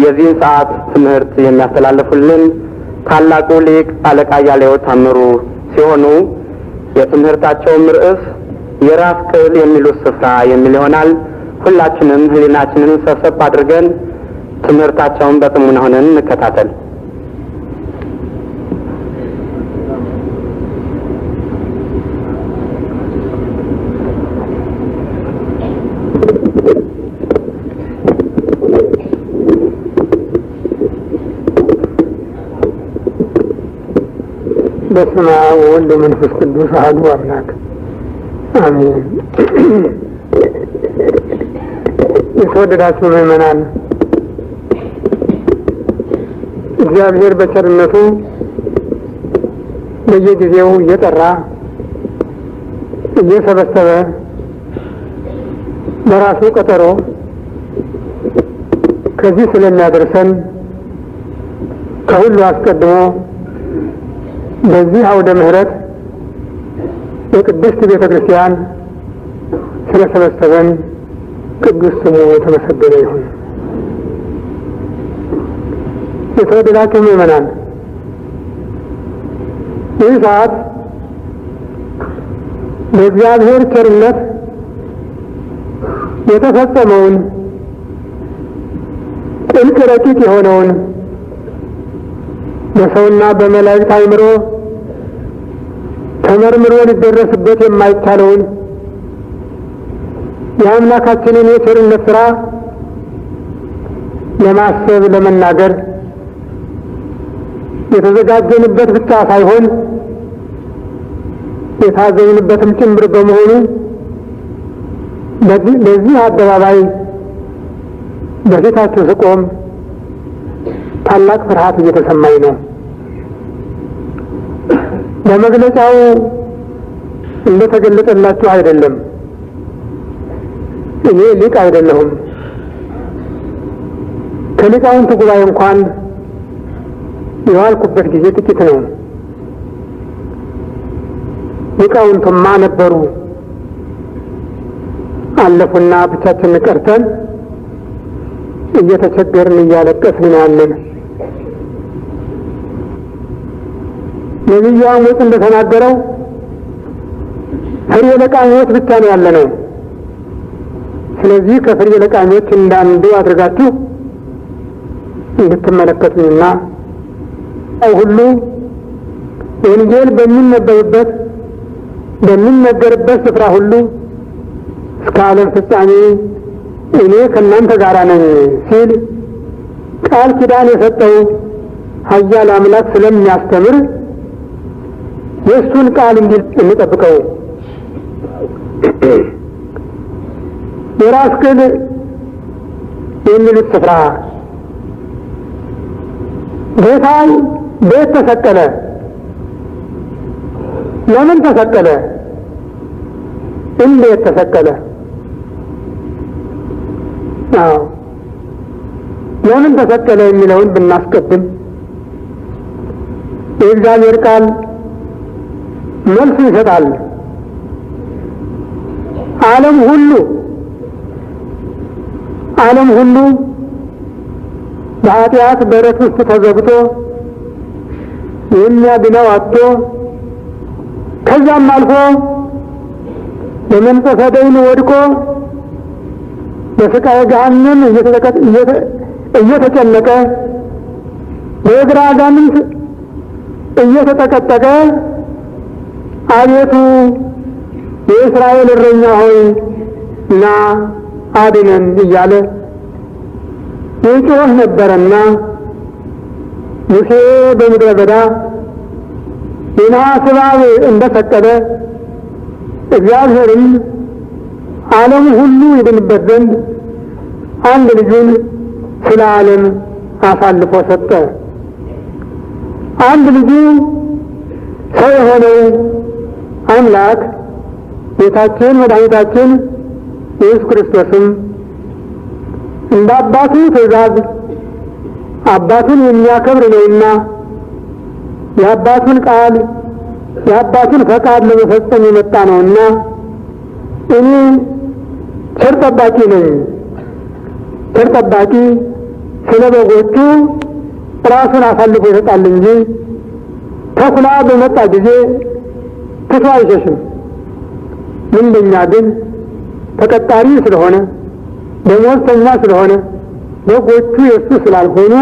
የዚህን ሰዓት ትምህርት የሚያስተላልፉልን ታላቁ ሊቅ አለቃ አያሌው ታምሩ ሲሆኑ የትምህርታቸውም ርዕስ የራስ ቅል የሚሉት ስፍራ የሚል ይሆናል። ሁላችንም ሕሊናችንን ሰብሰብ አድርገን ትምህርታቸውን በጥሞና ሆነን እንከታተል። በስመ አብ ወወልድ ወመንፈስ ቅዱስ አሐዱ አምላክ አሜን። የተወደዳችሁ ምዕመናን፣ እግዚአብሔር በቸርነቱ በየጊዜው እየጠራ እየሰበሰበ በራሱ ቀጠሮ ከዚህ ስለሚያደርሰን ከሁሉ አስቀድሞ በዚህ አውደ ምሕረት የቅድስት ቤተ ክርስቲያን ስለሰበሰበን ቅዱስ ስሙ የተመሰገነ ይሁን። የተወደዳችሁ ምዕመናን፣ ይህ ሰዓት በእግዚአብሔር ቸርነት የተፈጸመውን ጥልቅ ረቂቅ የሆነውን በሰውና በመላእክት አእምሮ ተመርምሮ ሊደረስበት የማይቻለውን የአምላካችንን የቸርነት ሥራ ለማሰብ ለመናገር የተዘጋጀንበት ብቻ ሳይሆን የታዘዝንበትም ጭምር በመሆኑ በዚህ አደባባይ በፊታችሁ ስቆም ታላቅ ፍርሃት እየተሰማኝ ነው። በመግለጫው እንደተገለጸላችሁ አይደለም። እኔ ሊቅ አይደለሁም። ከሊቃውንት ጉባኤ እንኳን የዋልኩበት ጊዜ ጥቂት ነው። ሊቃውንቱማ ነበሩ፣ አለፉና ብቻችንን ቀርተን እየተቸገርን እያለቀስን ያለን። ነቢዩ አሞጽ እንደተናገረው ፍሬ ለቃሚዎች ብቻ ነው ያለነው። ስለዚህ ከፍሬ ለቃሚዎች እንዳንዱ አድርጋችሁ እንድትመለከቱኝና ሁሉ ወንጌል በሚነበብበት በሚነገርበት ስፍራ ሁሉ እስከ ዓለም ፍጻሜ እኔ ከእናንተ ጋር ነኝ ሲል ቃል ኪዳን የሰጠው ኃያል አምላክ ስለሚያስተምር የእሱን ቃል እንጠብቀው። የራስ ቅል የሚሉት ስፍራ ጌታ ቤት ተሰቀለ። ለምን ተሰቀለ? እንዴት ተሰቀለ? ለምን ተሰቀለ የሚለውን ብናስቀድም የእግዚአብሔር ቃል መልስ ይሰጣል። ዓለም ሁሉ በኃጢአት በረት ውስጥ ተዘግቶ የሚያድነው አጥቶ ከዛም አልፎ በመንፈሰ ደይን ወድቆ በስቃየ ገሃነም እየተጨነቀ በእግረ አጋንንት እየተጠቀጠቀ አቤቱ የእስራኤል እረኛ ሆይ ና አድነን እያለ ይጮህ ነበረና ሙሴ በምድረ በዳ የነሐስ እባብ እንደሰቀለ እግዚአብሔርም ዓለሙ ሁሉ ይድንበት ዘንድ አንድ ልጁን ስለ ዓለም አሳልፎ ሰጠ። አንድ ልጁ ሰው የሆነው አምላክ ጌታችን መድኃኒታችን ኢየሱስ ክርስቶስም እንደ አባቱ ትእዛዝ አባቱን የሚያከብር ነውና የአባቱን ቃል የአባቱን ፈቃድ ለመፈጸም የመጣ ነውና እኔ ቸር ጠባቂ ነኝ። ቸር ጠባቂ ስለ በጎቹ ራሱን አሳልፎ ይሰጣል እንጂ ተኩላ በመጣ ጊዜ ትቶ አይሸሽም። ምንደኛ ግን ተቀጣሪ ስለሆነ ደሞዝተኛ ስለሆነ በጎቹ የእሱ ስላልሆኑ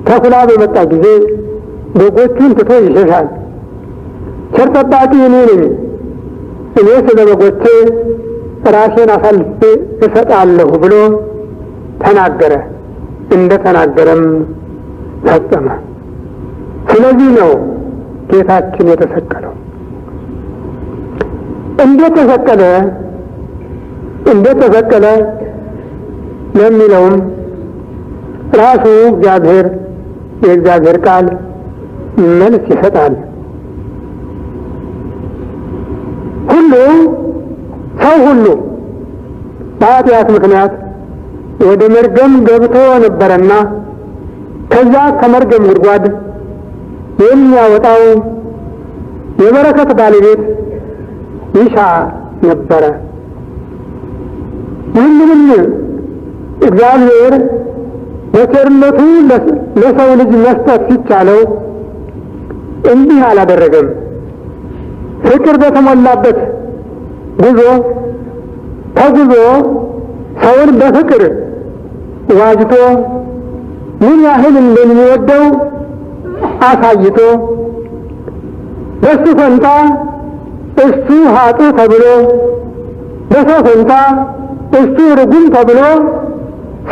ተኩላ በመጣ ጊዜ በጎቹን ትቶ ይሸሻል። ቸር ጠባቂ እኔ ነኝ፣ እኔ ስለ በጎቼ ራሴን አሳልፌ እሰጣለሁ ብሎ ተናገረ። እንደ ተናገረም ፈጸመ። ስለዚህ ነው ጌታችን የተሰቀለው። እንዴት ተሰቀለ ለሚለውም ራሱ እግዚአብሔር የእግዚአብሔር ቃል መልስ ይሰጣል። ሰው ሁሉ በኃጢአት ምክንያት ወደ መርገም ገብቶ ነበረና ከዛ ከመርገም ጉድጓድ የሚያወጣው የበረከት ባለቤት ይሻ ነበረ። ይህንንም እግዚአብሔር በቸርነቱ ለሰው ልጅ መስጠት ሲቻለው እንዲህ አላደረገም። ፍቅር በተሞላበት ጉዞ ተጉዞ ሰውን በፍቅር ዋጅቶ ምን ያህል እንደሚወደው አሳይቶ በሱ ፈንታ እሱ ኃጥእ ተብሎ በሰው ፈንታ እሱ ርጉም ተብሎ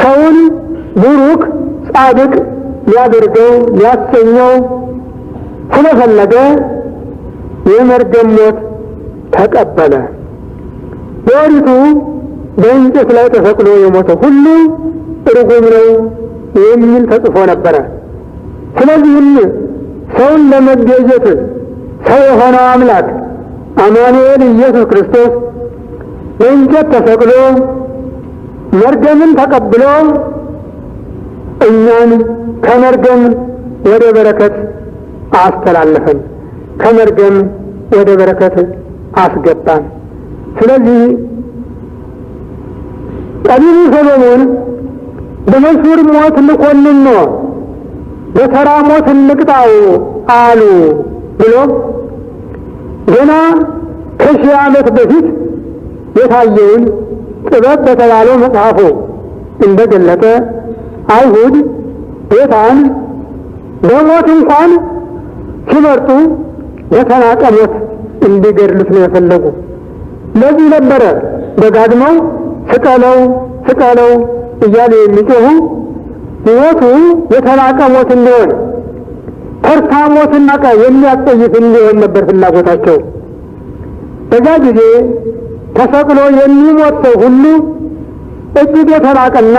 ሰውን ቡሩክ ጻድቅ ሊያደርገው ሊያሰኘው ስለፈለገ የመርገም ሞት ተቀበለ። በኦሪቱ በእንጨት ላይ ተሰቅሎ የሞተ ሁሉ ርጉም ነው የሚል ተጽፎ ነበረ። ስለዚህም ሰውን ለመቤዠት ሰው የሆነው አምላክ አማኑኤል ኢየሱስ ክርስቶስ በእንጨት ተሰቅሎ መርገምን ተቀብሎ እኛን ከመርገም ወደ በረከት አስተላለፈን፣ ከመርገም ወደ በረከት አስገባን። ስለዚህ ጠቢቡ ሰሎሞን በመንሱር ሞት ልኮልን ነው በተራ ሞት እንቅጣው አሉ ብሎ ገና ከ1000 ዓመት በፊት የታየውን ጥበብ በተባለው መጽሐፉ እንደገለጠ አይሁድ ጌታን በሞት እንኳን ሲመርጡ በተናቀ ሞት እንዲገድሉት ነው የፈለጉ። ለዚህ ነበረ ደጋግመው ስቀለው እያሉ የሚጮሁ ሞቱ የተናቀ ሞት እንዲሆን ተርታ ሞትና የሚያስጠይፍ እንዲሆን ነበር ፍላጎታቸው። በዛ ጊዜ ተሰቅሎ የሚሞት ሰው ሁሉ እጅግ የተናቀና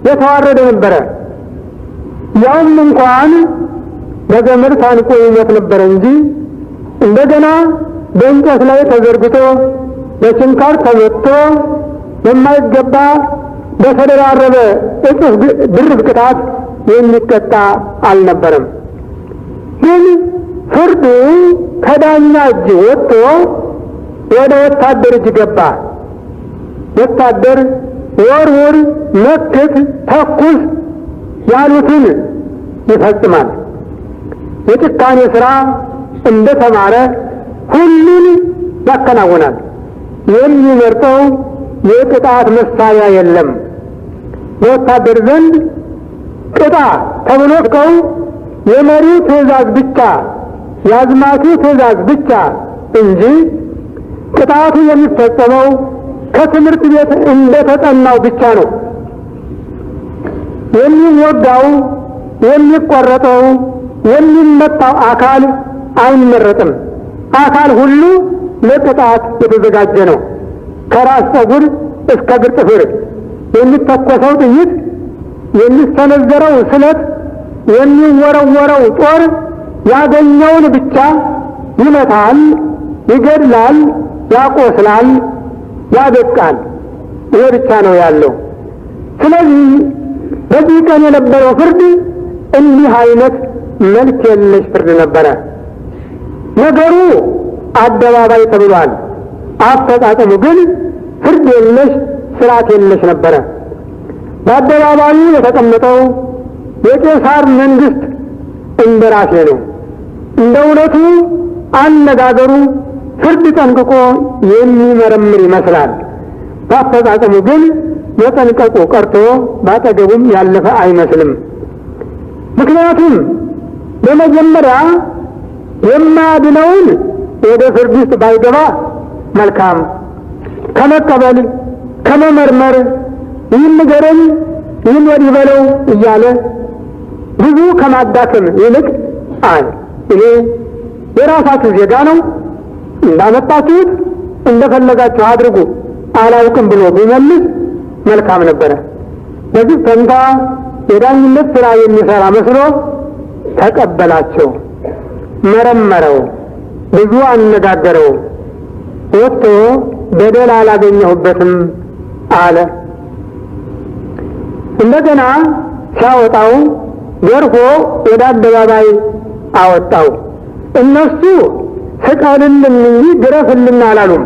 የተዋረደ ነበረ። ያውም እንኳን በገመድ ታንቆ ይሞት ነበረ እንጂ እንደገና በእንጨት ላይ ተዘርግቶ በችንካር ተመትቶ በማይገባ በተደራረበ እጥፍ ድርብ ቅጣት የሚቀጣ አልነበረም። ግን ፍርዱ ከዳኛ እጅ ወጥቶ ወደ ወታደር እጅ ገባ። ወታደር ወርውር፣ መክት፣ ተኩስ ያሉትን ይፈጽማል። የጭካኔ ሥራ እንደተማረ ሁሉን ያከናውናል። የሚመርጠው የቅጣት መሳሪያ የለም። በወታደር ዘንድ ቅጣ ተብሎ የመሪው ትእዛዝ ብቻ የአዝማቹ ትእዛዝ ብቻ እንጂ ቅጣቱ የሚፈጸመው ከትምህርት ቤት እንደተጠናው ብቻ ነው። የሚወጋው፣ የሚቆረጠው፣ የሚመታው አካል አይመረጥም። አካል ሁሉ ለቅጣት የተዘጋጀ ነው። ከራስ ፀጉር እስከ እግር ጥፍር የሚተኮሰው ጥይት፣ የሚሰነዘረው ስለት፣ የሚወረወረው ጦር ያገኘውን ብቻ ይመታል፣ ይገድላል፣ ያቆስላል፣ ያደቃል። ይሄ ብቻ ነው ያለው። ስለዚህ በዚህ ቀን የነበረው ፍርድ እንዲህ አይነት መልክ የለሽ ፍርድ ነበረ። ነገሩ አደባባይ ተብሏል። አፈጻጸሙ ግን ፍርድ የለሽ ስርዓት የለሽ ነበረ። በአደባባዩ የተቀመጠው የቄሳር መንግስት እንደራሴ ነው። እንደ እውነቱ አነጋገሩ ፍርድ ጠንቅቆ የሚመረምር ይመስላል። በአፈጻጸሙ ግን መጠንቀቁ ቀርቶ ባጠገቡም ያለፈ አይመስልም። ምክንያቱም በመጀመሪያ የማያድነውን ወደ ፍርድ ውስጥ ባይገባ መልካም፣ ከመቀበል ከመመርመር ይህን ንገረኝ ይህን ወዲህ በለው እያለ ብዙ ከማዳከም ይልቅ እኔ የራሳችሁ ዜጋ ነው እንዳመጣችሁት እንደፈለጋችሁ አድርጉ አላውቅም ብሎ ቢመልስ መልካም ነበረ። በዚህ ፈንታ የዳኝነት ሥራ የሚሰራ መስሎ ተቀበላቸው፣ መረመረው፣ ብዙ አነጋገረው። ወጥቶ በደል አላገኘሁበትም አለ። እንደገና ሲያወጣው ገርፎ ወደ አደባባይ አወጣው። እነሱ ስቀልልን እንጂ ግረፍልን አላሉም።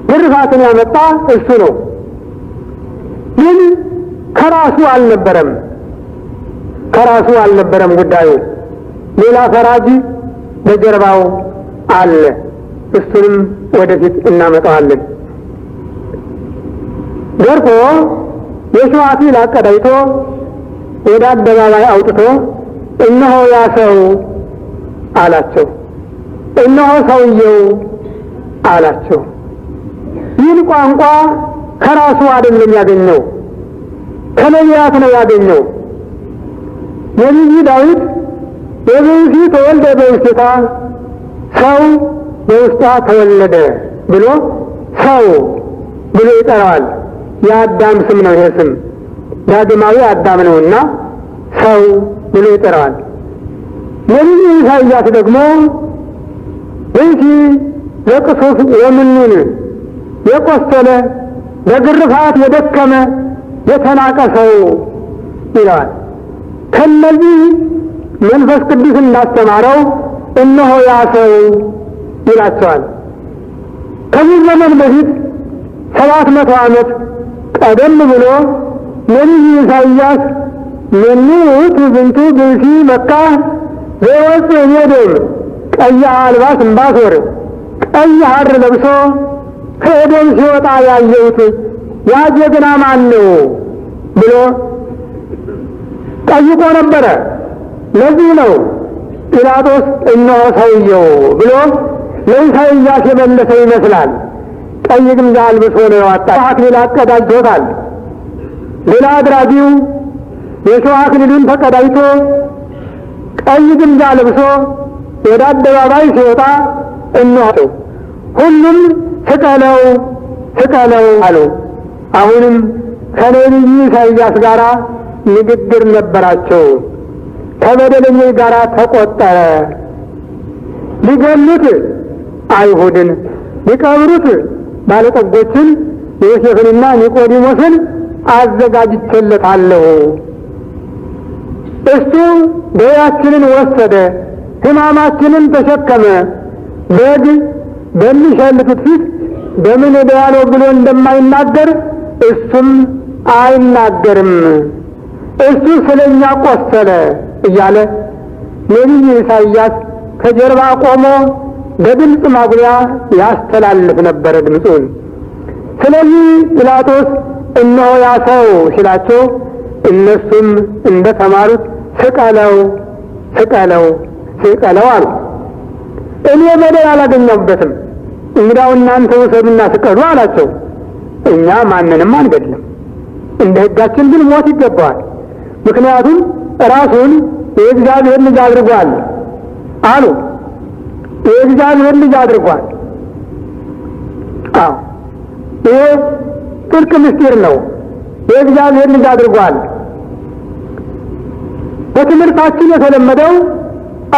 ግርፋትን ያመጣ እሱ ነው። ግን ከራሱ አልነበረም ጉዳዩ። ሌላ ፈራጅ በጀርባው አለ። እሱንም ወደፊት እናመጣዋለን። ገርፎ የሸዋ አክሊል አቀዳጅቶ ወደ አደባባይ አውጥቶ እነሆ ያ ሰው አላቸው። እነሆ ሰውየው አላቸው። ይህን ቋንቋ ከራሱ አይደለም ያገኘው፣ ከነቢያት ነው ያገኘው። ነቢዩ ዳዊት የብእሲ ተወልደ በውስቴታ ሰው በውስጧ ተወለደ ብሎ ሰው ብሎ ይጠራዋል። የአዳም ስም ነው ይሄ ስም፣ ዳግማዊ አዳም ነውና ሰው ብሎ ይጠራዋል። ነቢዩ ኢሳይያስ ደግሞ ብእሲ ዘቅሱፍ ወምኑን የቆሰለ በግርፋት የደከመ የተናቀ ሰው ይለዋል። ከነዚህ መንፈስ ቅዱስ እንዳስተማረው እነሆ ያ ሰው ይላቸዋል። ከዚህ ዘመን በፊት 700 ዓመት ቀደም ብሎ ነቢዩ ኢሳይያስ መኑ ውእቱ ዝንቱ ብእሲ መካህ ዘወፅእ እምኤዶም ቀይሐ አልባስ እምባሶር፣ ቀይ ሐር ለብሶ ከኤዶም ሲወጣ ያየሁት ያ ጀግና ማን ነው ብሎ ጠይቆ ነበረ። ለዚህ ነው ጲላጦስ እነሆ ሰውየው ብሎ ለኢሳይያስ የመለሰ ይመስላል። ቀይ ግምጃ አልብሶ ነው ያወጣው። አክሊል አቀዳጅቶታል። ሌላ አድራጊው የሸዋ አክሊሉን ተቀዳጅቶ ቀይ ግምጃ ለብሶ ወደ አደባባይ ሲወጣ እነሆ ሁሉም ስቀለው ስቀለው አሉ። አሁንም ከነቢዩ ኢሳይያስ ጋር ንግግር ነበራቸው። ከበደለኞች ጋር ተቆጠረ። ሊገሉት አይሁድን፣ ሊቀብሩት ባለጠጎችን ዮሴፍንና ኒቆዲሞስን አዘጋጅቼለታለሁ። እሱ ደዌያችንን ወሰደ፣ ሕማማችንን ተሸከመ። በግ በሚሸልቱት ፊት በምን እዳያለው ብሎ እንደማይናገር እሱም አይናገርም። እሱ ስለኛ ቆሰለ እያለ ነቢዩ ኢሳይያስ ከጀርባ ቆሞ በድምፅ ማጉያ ያስተላልፍ ነበረ ድምፁን። ስለዚህ ጲላጦስ እነሆ ያ ሰው ሲላቸው እነሱም እንደ ተማሩት ስቀለው ስቀለው ስቀለው አሉ። እኔ በደል አላገኘሁበትም፣ እንግዳው እናንተ ውሰዱና ስቀሉ አላቸው። እኛ ማንንም አንገድልም፣ እንደ ሕጋችን ግን ሞት ይገባዋል። ምክንያቱም ራሱን የእግዚአብሔር ልጅ አድርጓል አሉ። የእግዚአብሔር ልጅ አድርጓል። አዎ ይሄ ጥልቅ ምስጢር ነው። የእግዚአብሔር ልጅ አድርጓል። በትምህርታችን የተለመደው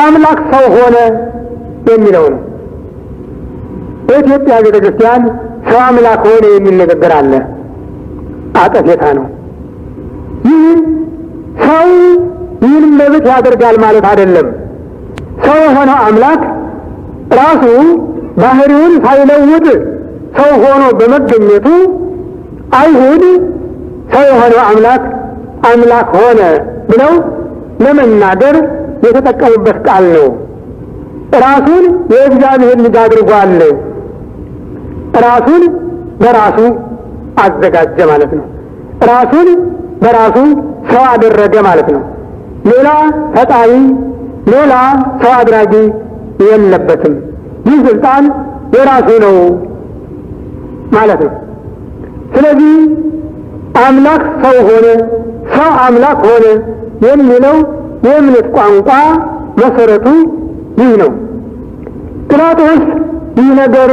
አምላክ ሰው ሆነ የሚለው ነው። በኢትዮጵያ ቤተ ክርስቲያን ሰው አምላክ ሆነ የሚል ንግግር አለ። አጠፌታ ነው። ይህ ሰው ይህን መብት ያደርጋል ማለት አይደለም። ሰው የሆነው አምላክ ራሱ ባህሪውን ሳይለውጥ ሰው ሆኖ በመገኘቱ አይሁድ ሰው የሆነው አምላክ አምላክ ሆነ ብለው ለመናገር የተጠቀሙበት ቃል ነው። ራሱን የእግዚአብሔር ልጅ አድርጓል። ራሱን በራሱ አዘጋጀ ማለት ነው። ራሱን በራሱ ሰው አደረገ ማለት ነው። ሌላ ፈጣሪ፣ ሌላ ሰው አድራጊ የለበትም። ይህ ስልጣን የራሱ ነው ማለት ነው። ስለዚህ አምላክ ሰው ሆነ፣ ሰው አምላክ ሆነ የሚለው የእምነት ቋንቋ መሰረቱ ይህ ነው። ጲላጦስ ይህ ነገር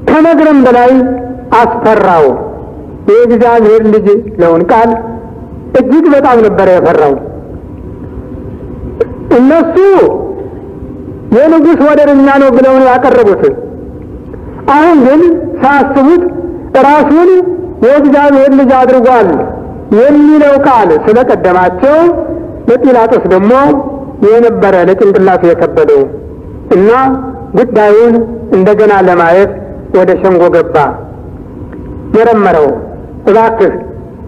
ከነገርም በላይ አስፈራው። የእግዚአብሔር ልጅ ለውን ቃል እጅግ በጣም ነበረ የፈራው። እነሱ የንጉሥ ወደረኛ ነው ብለው ነው ያቀረቡት። አሁን ግን ሳያስቡት ራሱን የእግዚአብሔር ልጅ አድርጓል የሚለው ቃል ስለቀደማቸው ለጲላጦስ ደግሞ የነበረ ለጭንቅላቱ የከበደው እና ጉዳዩን እንደገና ለማየት ወደ ሸንጎ ገባ። መረመረው። እባክህ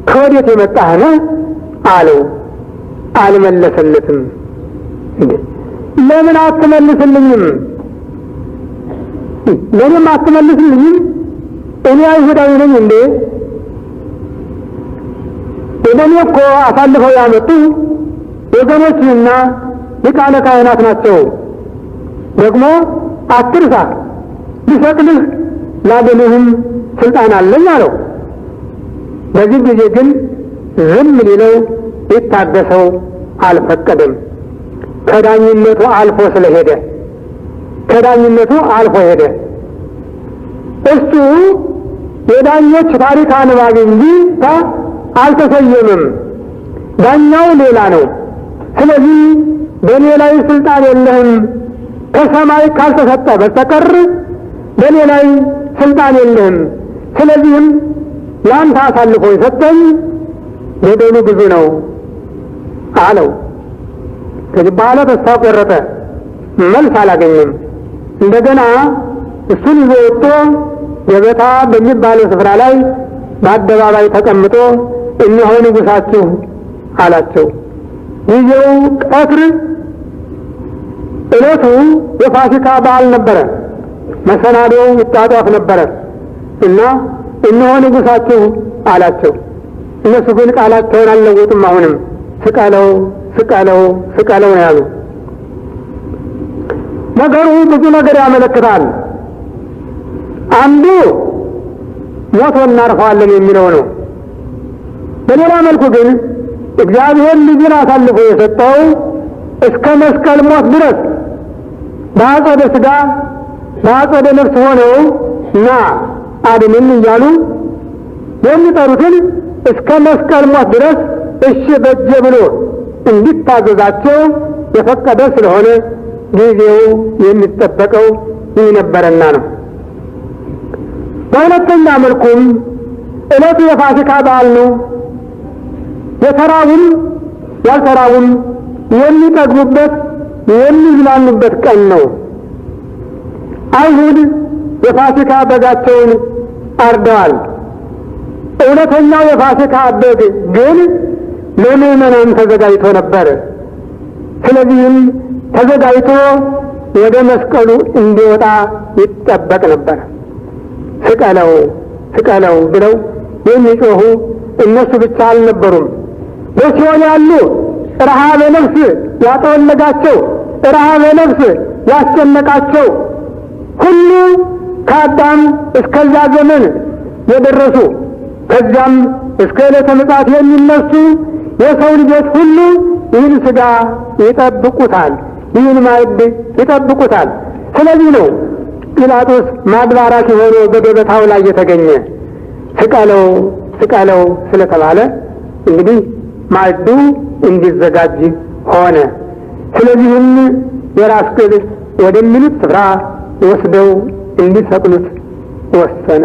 ከወዴት የመጣህ ነህ አለው። አልመለሰለትም። ለምን አትመልስልኝም? ለምን አትመልስልኝም? እኔ አይሁዳዊ ነኝ እንዴ? እኔ እኮ አሳልፈው ያመጡ ወገኖችና ሊቃነ ካህናት ናቸው። ደግሞ አትርሳ፣ ሊሰቅልህ ላድንህም ስልጣን አለኝ አለው። በዚህ ጊዜ ግን ዝም ሊለው ሊታገሰው አልፈቀደም። ከዳኝነቱ አልፎ ስለሄደ ከዳኝነቱ አልፎ ሄደ። እሱ የዳኞች ታሪክ አንባቢ እንጂ አልተሰየምም። ዳኛው ሌላ ነው። ስለዚህ በእኔ ላይ ስልጣን የለህም፣ ከሰማይ ካልተሰጠ በስተቀር በእኔ ላይ ስልጣን የለህም። ስለዚህም ለአንተ አሳልፎ የሰጠኝ በደሉ ብዙ ነው አለው። ከዚህ በኋላ ተስፋ ቆረጠ። መልስ አላገኘም። እንደገና እሱን ይዞ ወጥቶ ገበታ በሚባለው ስፍራ ላይ በአደባባይ ተቀምጦ እነሆ ንጉሣችሁ አላቸው። ጊዜው ቀትር፣ ዕለቱ የፋሲካ በዓል ነበረ። መሰናዶው ይጣጧፍ ነበረ እና እነሆ ንጉሣችሁ አላቸው። እነሱ ግን ቃላቸውን አልለወጡም። አሁንም ስቀለው ስቀለው ስቀለው ነው ያሉ። ነገሩ ብዙ ነገር ያመለክታል። አንዱ ሞቶ እናርፈዋለን የሚለው ነው። በሌላ መልኩ ግን እግዚአብሔር ልጁን አሳልፎ የሰጠው እስከ መስቀል ሞት ድረስ በአጸደ ሥጋ በአጸደ ነፍስ ሆነው እና አድነን እያሉ የሚጠሩትን እስከ መስቀል ሞት ድረስ እሺ በጀ ብሎ እንዲታዘዛቸው የፈቀደ ስለሆነ ጊዜው የሚጠበቀው ይህ ነበረና ነው። በሁለተኛ መልኩም ዕለቱ የፋሲካ በዓል ነው። የተራቡም ያልተራቡም የሚጠግቡበት የሚዝናኑበት ቀን ነው። አይሁድ የፋሲካ በጋቸውን አርደዋል። እውነተኛው የፋሲካ በግ ግን ለምዕመናን ተዘጋጅቶ ነበር። ስለዚህም ተዘጋጅቶ ወደ መስቀሉ እንዲወጣ ይጠበቅ ነበር። ስቀለው ስቀለው ብለው የሚጮኹ እነሱ ብቻ አልነበሩም። በሲኦል ያሉ ረሃበ ነፍስ ያጠወለጋቸው፣ ረሃበ ነፍስ ያስጨነቃቸው ሁሉ ከአዳም እስከዚያ ዘመን የደረሱ ከዚያም እስከ ዕለተ ምጽአት የሚነሱ የሰው ልጆች ሁሉ ይህን ሥጋ ይጠብቁታል፣ ይህን ማዕድ ይጠብቁታል። ስለዚህ ነው ጲላጦስ ማድባራት የሆነ በገበታው ላይ የተገኘ ስቀለው ስቀለው ስለተባለ እንግዲህ ማዕዱ እንዲዘጋጅ ሆነ። ስለዚህም የራስ ቅል ወደሚሉት ስፍራ ወስደው እንዲሰቅሉት ወሰነ።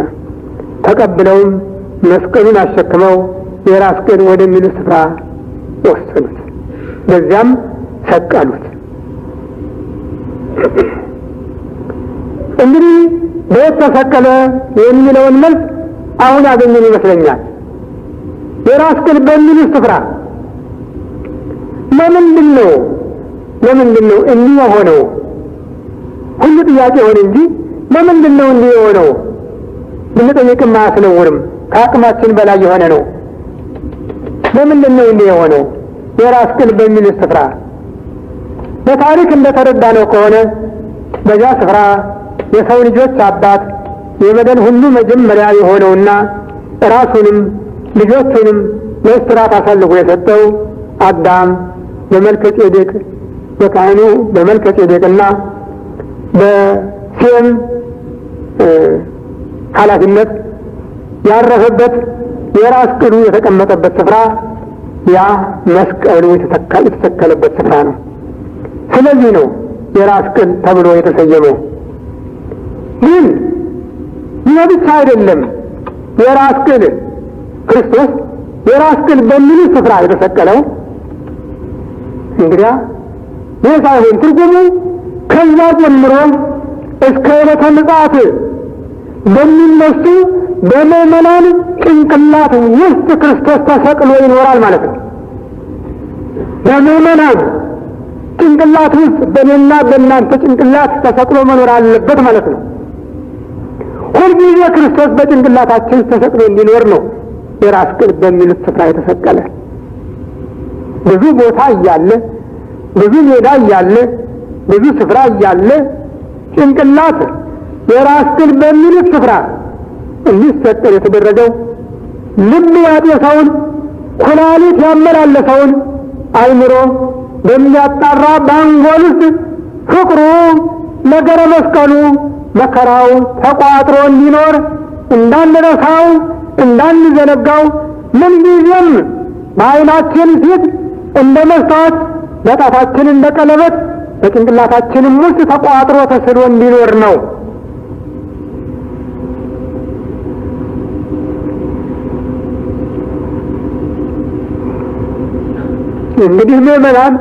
ተቀብለውም መስቀሉን አሸክመው የራስ ቅል ወደሚሉት ስፍራ ወሰኑት። በዚያም ሰቀሉት። እንግዲህ በየት ተሰቀለ የሚለውን መልስ አሁን ያገኘን ይመስለኛል። የራስ ቅል በሚል ስፍራ ለምንድን ነው እንዲህ የሆነው? ሁሉ ጥያቄ ሆነ እንጂ ለምንድን ነው እንዲህ የሆነው ብንጠይቅም አያስነውርም። ከአቅማችን በላይ የሆነ ነው። ለምንድን ነው እንዲህ የሆነው? የራስ ቅል በሚል ስፍራ በታሪክ እንደተረዳነው ከሆነ በዚያ ስፍራ የሰው ልጆች አባት የበደል ሁሉ መጀመሪያ የሆነውና ራሱንም ልጆቹንም ለእስራት አሳልፎ የሰጠው አዳም በመልከጼዴቅ በካህኑ በመልከጼዴቅና በሴም ኃላፊነት ያረፈበት የራስ ቅሉ የተቀመጠበት ስፍራ ያ መስቀሉ የተተከለበት ስፍራ ነው። ስለዚህ ነው የራስ ቅል ተብሎ የተሰየመው። ግን ይህ ብቻ አይደለም። የራስ ቅል ክርስቶስ የራስ ቅል በሚል ስፍራ የተሰቀለው እንግዲያ ይህ ሳይሆን ትርጉሙ ከዛ ጀምሮ እስከ ዕለተ ምጽአት በሚነሱ በምዕመናን ጭንቅላት ውስጥ ክርስቶስ ተሰቅሎ ይኖራል ማለት ነው። በምዕመናን ጭንቅላት ውስጥ በእኔና በእናንተ ጭንቅላት ተሰቅሎ መኖር አለበት ማለት ነው። ሁልጊዜ ክርስቶስ በጭንቅላታችን ተሰቅሎ እንዲኖር ነው የራስ ቅል በሚሉት ስፍራ የተሰቀለ። ብዙ ቦታ እያለ ብዙ ሜዳ እያለ ብዙ ስፍራ እያለ ጭንቅላት የራስ ቅል በሚሉት ስፍራ እንዲሰቀል የተደረገው ልብ ያጤሰውን ኩላሊት ያመላለሰውን አይምሮ በሚያጣራ በአንጎል ውስጥ ፍቅሩ ነገረ መስቀሉ መከራው ተቋጥሮ እንዲኖር እንዳንረሳው እንዳንዘነጋው ምንጊዜም በዓይናችን ፊት እንደ መስታወት በጣታችን እንደ ቀለበት በጭንቅላታችንም ውስጥ ተቋጥሮ ተስሎ እንዲኖር ነው። እንግዲህ ምዕመናን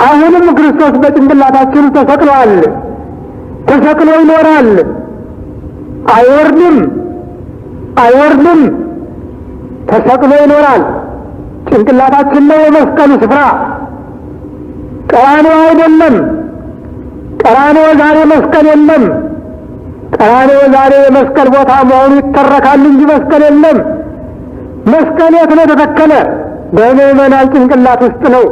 አሁንም ክርስቶስ በጭንቅላታችን ተሰቅሏል፣ ተሰቅሎ ይኖራል። አይወርድም፣ ተሰቅሎ ይኖራል። ጭንቅላታችን ነው የመስቀሉ ስፍራ። ቀራንዮ አይደለም። ቀራንዮ ዛሬ መስቀል የለም። ቀራንዮ ዛሬ የመስቀል ቦታ መሆኑ ይተረካል እንጂ መስቀል የለም። መስቀል የት ነው የተተከለ? በምዕመናን ጭንቅላት ውስጥ ነው።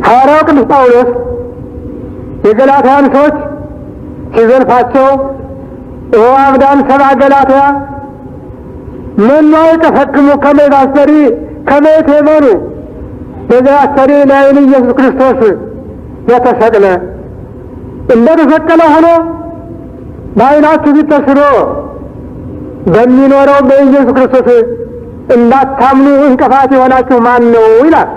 ሐዋርያው ቅዱስ ጳውሎስ የገላትያን ሰዎች ሲዘልፋቸው አብዳን ሰብአ ገላትያ መኑ ይተፈክሙ ከመ ይታሰሪ ከመ ይትእመኑ በዘያሰሪ ላዕለ ኢየሱስ ክርስቶስ የተሰቅለ እንደተሰቀለ ሆኖ በዓይናችሁ ፊት ተስሎ በሚኖረው በኢየሱስ ክርስቶስ እንዳታምኑ እንቅፋት የሆናችሁ ማን ነው ይላል።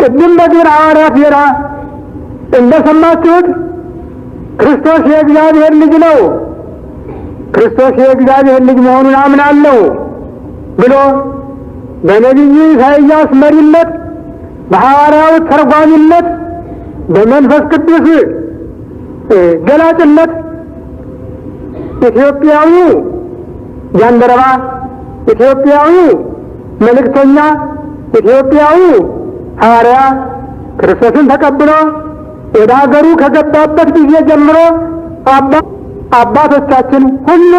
ቅድም በግብረ ሐዋርያት ዜና እንደሰማችሁት ክርስቶስ የእግዚአብሔር ልጅ ነው፣ ክርስቶስ የእግዚአብሔር ልጅ መሆኑን አምናለሁ ብሎ በነቢዩ ኢሳይያስ መሪነት በሐዋርያው ተርጓሚነት በመንፈስ ቅዱስ ገላጭነት ኢትዮጵያዊው ጃንደረባ፣ ኢትዮጵያዊው መልእክተኛ፣ ኢትዮጵያዊው ሐዋርያ ክርስቶስን ተቀብሎ ወደ ሀገሩ ከገባበት ጊዜ ጀምሮ አባቶቻችን ሁሉ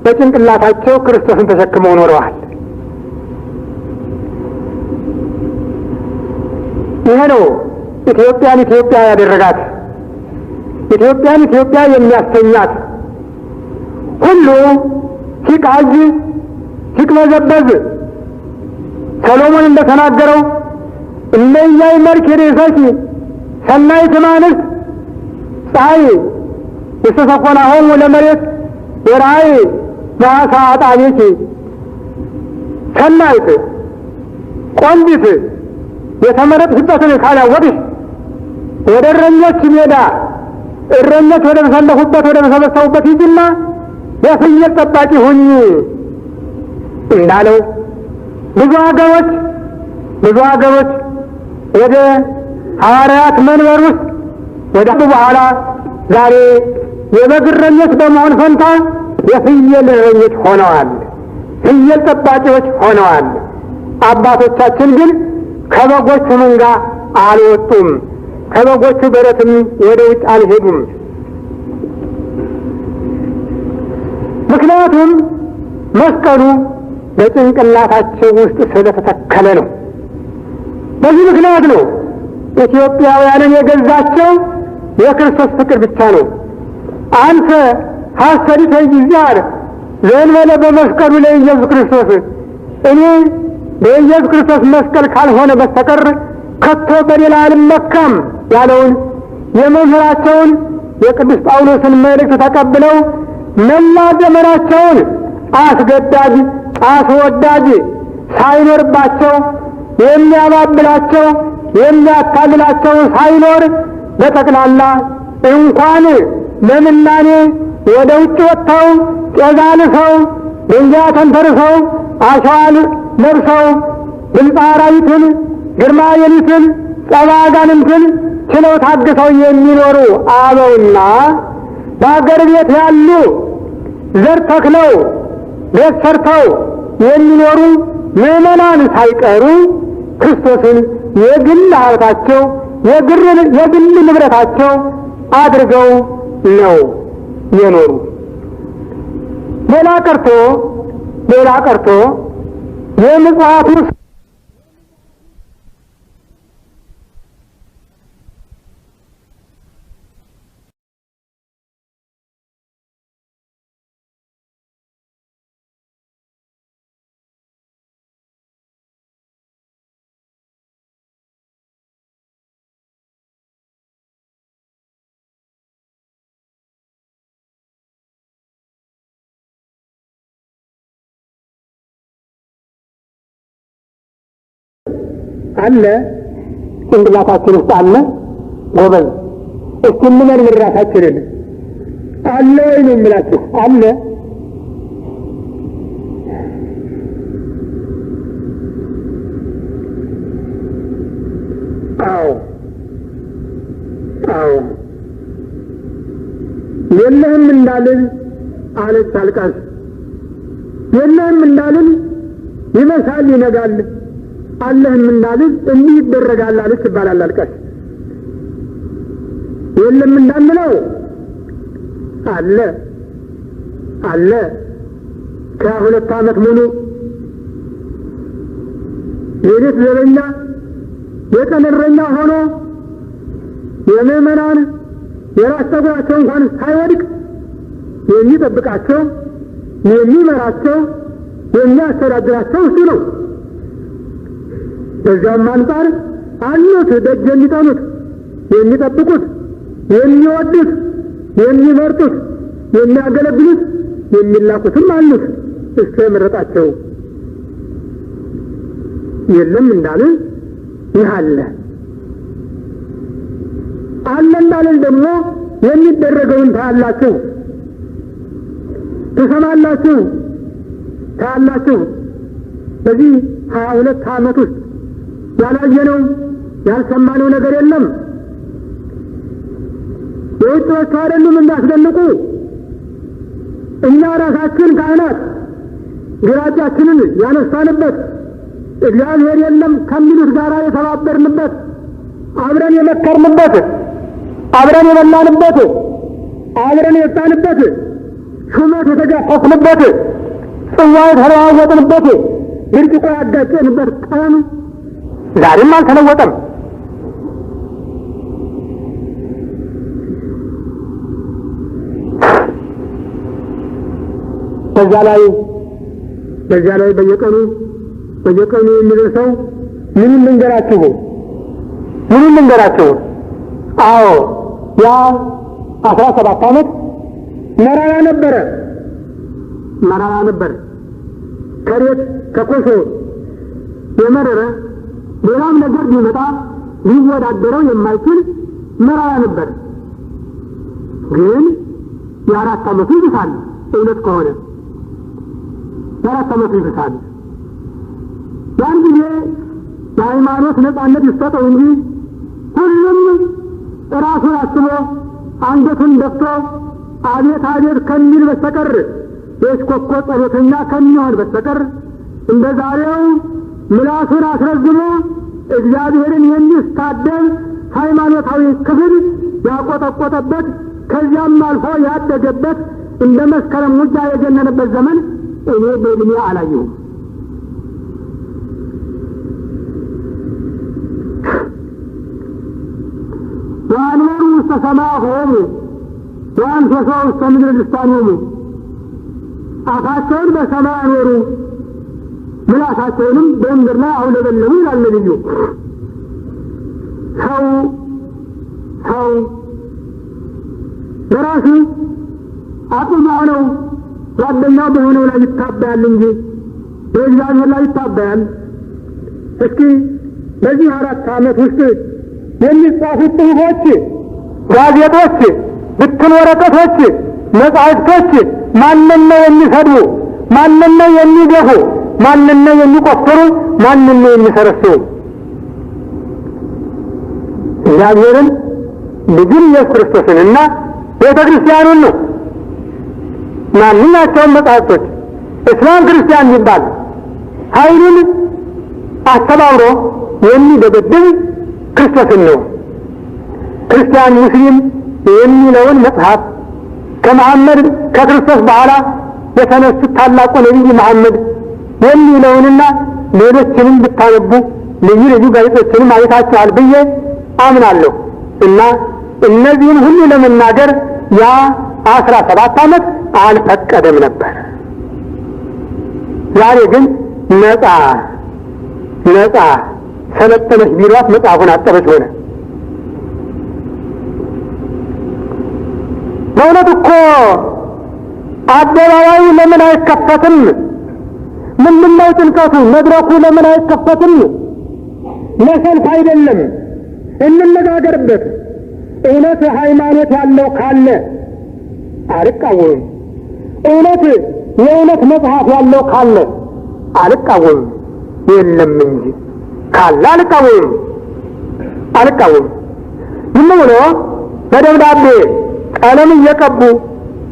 በጭንቅላታቸው ክርስቶስን ተሸክመው ኖረዋል። ይሄ ነው ኢትዮጵያን ኢትዮጵያ ያደረጋት፣ ኢትዮጵያን ኢትዮጵያ የሚያሰኛት። ሁሉ ሲቃዥ ሲቅበዘበዝ ሰሎሞን እንደተናገረው እነያይ መልክ ሬሰች ሰናይት እማንስት ፀሐይ የተሰኮናሆሙ ለመሬት የራእይ ነሐሳ አጣቤች ሰናይት ቆንጂት የተመረጥሽበትን ካላወቅሽ ወደ እረኞች ሜዳ እረኞች ወደ ተሰለፉበት ወደ ተሰበሰቡበት ሂጂና የፍየል ጠባቂ ሁኝ እንዳለው ብዙ አገሮች ወደ ሐዋርያት መንበር ውስጥ ወደ በኋላ ዛሬ የበግ እረኞች በመሆን ፈንታ የፍየል እረኞች ሆነዋል። ፍየል ጠባቂዎች ሆነዋል። አባቶቻችን ግን ከበጎቹ መንጋ አልወጡም። ከበጎቹ በረትም ወደ ውጭ አልሄዱም። ምክንያቱም መስቀሉ በጭንቅላታቸው ውስጥ ስለተተከለ ነው። በዚህ ምክንያት ነው ኢትዮጵያውያንን የገዛቸው የክርስቶስ ፍቅር ብቻ ነው። አንተ ሐሰዲተ ጊዜር ዘእንበለ በመስቀሉ ለኢየሱስ ክርስቶስ፣ እኔ በኢየሱስ ክርስቶስ መስቀል ካልሆነ በስተቀር ከቶ በሌላ አልመካም ያለውን የመምህራቸውን የቅዱስ ጳውሎስን መልእክት ተቀብለው መላ ዘመናቸውን አስገዳጅ አስወዳጅ ሳይኖርባቸው የሚያባብላቸው የሚያታልላቸው ሳይኖር በጠቅላላ እንኳን ለምናኔ ወደ ውጭ ወጥተው ጤዛ ልሰው ድንጋይ ተንተርሰው አሸዋን ለብሰው ብልጣ አራዊትን ግርማ ሌሊትን ጸባ አጋንንትን ችለው ታግሰው የሚኖሩ አበውና በአገር ቤት ያሉ ዘር ተክለው ቤት ሰርተው የሚኖሩ ምዕመናን ሳይቀሩ ክርስቶስን የግል ሀብታቸው የግል ንብረታቸው አድርገው ነው የኖሩ። ሌላ ቀርቶ የምጽዋቱ አለ ጭንቅላታችን ውስጥ አለ። ጎበዝ እስኪ እንመርምር ራሳችንን። አለ ወይ ነው የምላችሁ? አለ። አዎ የለህም እንዳልን አለች አልቃሽ። የለህም እንዳልን ይመሻል ይነጋል፣ አለህም እንዳልን እንዲህ ይደረጋል አለች ይባላል አልቃሽ። የለም እንዳንለው አለ ከ2 ዓመት ሙሉ የሌት ዘበኛ የቀን እረኛ ሆኖ የምዕመናን የራስ ጠጉራቸው እንኳን ሳይወድቅ የሚጠብቃቸው የሚመራቸው የሚያስተዳድራቸው እሱ ነው። በዚያም አንጻር አሉት ደጅ የሚጠኑት የሚጠብቁት የሚወዱት የሚመርጡት የሚያገለግሉት የሚላኩትም አሉት እሱ የመረጣቸው። የለም እንዳልን ይህ አለ እንዳልን ደግሞ የሚደረገውን ታያላችሁ፣ ትሰማላችሁ፣ ታያላችሁ። በዚህ 22 ዓመት ውስጥ ያላየነው ያልሰማነው ነገር የለም። የውጭዎቹ አይደሉም እንዳስደንቁ፣ እኛ ራሳችን ካህናት ግራጫችንን ያነሳንበት እግዚአብሔር የለም ከሚሉት ጋር የተባበርንበት አብረን የመከርንበት አብረን የበላንበት አብረን የወጣንበት ሹመት የተጋፈፍንበት ጽዋ የተለዋወጥንበት ብርጭቆ ያጋጨንበት ቀን ዛሬም አልተለወጠም። በዚያ ላይ በየቀኑ የሚደርሰው ምንም ልንገራችሁ? አዎ ያ 17 ዓመት መራራ ነበር። ከሬት ከኮሶ የመረረ ሌላም ነገር ቢመጣ ሊወዳደረው የማይችል መራራ ነበር። ግን የ4 ዓመቱ ይብሳል እውነት ከሆነ የ4 ዓመቱ ይፈታል። ያን ጊዜ የሃይማኖት ነጻነት ይሰጠው እንጂ ሁሉም ራሱን አስቦ አንገቱን ደፍቶ አቤት አቤት ከሚል በስተቀር የሽኮኮ ጸሎተኛ ከሚሆን በስተቀር እንደ ዛሬው ምላሱን አስረዝሞ እግዚአብሔርን የሚስታደል ሃይማኖታዊ ክፍል ያቆጠቆጠበት ከዚያም አልፎ ያደገበት እንደ መስከረም ሙጃ የገነነበት ዘመን እኔ በእድሜ አላየሁም። ወአንበሩ ውስተ ሰማያሆሙ ወአንፈሰው ውስተ ምድረ ልሳኖሙ አፋቸውን በሰማይ አኖሩ ምላሳቸውንም በምድር ላይ አውለበለቡ ይላል ነቢዩ። ሰው በራሱ አቅም በሆነው ጓደኛው በሆነው ላይ ይታበያል እንጂ በእግዚአብሔር ላይ ይታበያል። እስኪ በዚህ 4 ዓመት ውስጥ የሚጻፉት ጽሑፎች፣ ጋዜጦች፣ ብትን ወረቀቶች፣ መጻሕፍቶች ማንን ነው የሚሰድቡ? ማንን ነው የሚገፉ? ማንን ነው የሚቆፍሩ? ማንን ነው የሚሰረስሩ? እግዚአብሔርን ልጁን ኢየሱስ ክርስቶስንና ቤተ ክርስቲያኑን ነው። ማንኛቸውም መጻሕፍቶች እስላም ክርስቲያን የሚባል ኃይሉን አስተባብሮ የሚደበድብ ክርስቶስን ነው። ክርስቲያን ሙስሊም የሚለውን መጽሐፍ ከመሐመድ ከክርስቶስ በኋላ የተነሱት ታላቁ ነቢይ መሐመድ የሚለውንና ሌሎችንም ብታነቡ ልዩ ልዩ ጋዜጦችንም አይታችኋል ብዬ አምናለሁ። እና እነዚህን ሁሉ ለመናገር ያ 17 ዓመት አልፈቀደም ነበር። ዛሬ ግን ነጻ ሰለጠነች ቢሏት መጽሐፉን አጠበች ሆነ። በእውነት እኮ አደባባዩ ለምን አይከፈትም? ምንድነው ጭንቀቱ? መድረኩ ለምን አይከፈትም? ለሰልፍ አይደለም፣ እንነጋገርበት። እውነት ሃይማኖት ያለው ካለ አልቃወምም። እውነት የእውነት መጽሐፍ ያለው ካለ አልቃወምም። የለም እንጂ ካለ አልቃወምም። ዝም ብሎ በደብዳቤ ቀለም እየቀቡ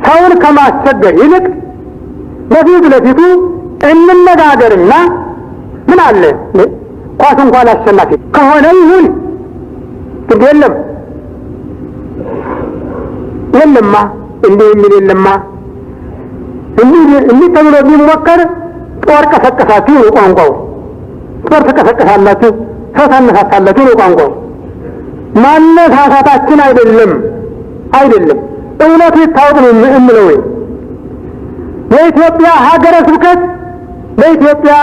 ሰውን ከማስቸገር ይልቅ በፊት ለፊቱ እንነጋገርና ምን አለ ኳስ እንኳን አሸናፊ ከሆነ ይሁን ግድ የለማ እንዲህ የሚል የለማ እንዲህ ተብሎ ቢሞከር ጦር ቀሰቀሳችሁ ነው ቋንቋው። ጦር ትቀሰቀሳላችሁ፣ ሰው ታነሳሳላችሁ ነው ቋንቋው። ማነሳሳታችን አይደለም እውነቱ ይታወቅ ነው የምለው። የኢትዮጵያ ሀገረ ስብከት በኢትዮጵያ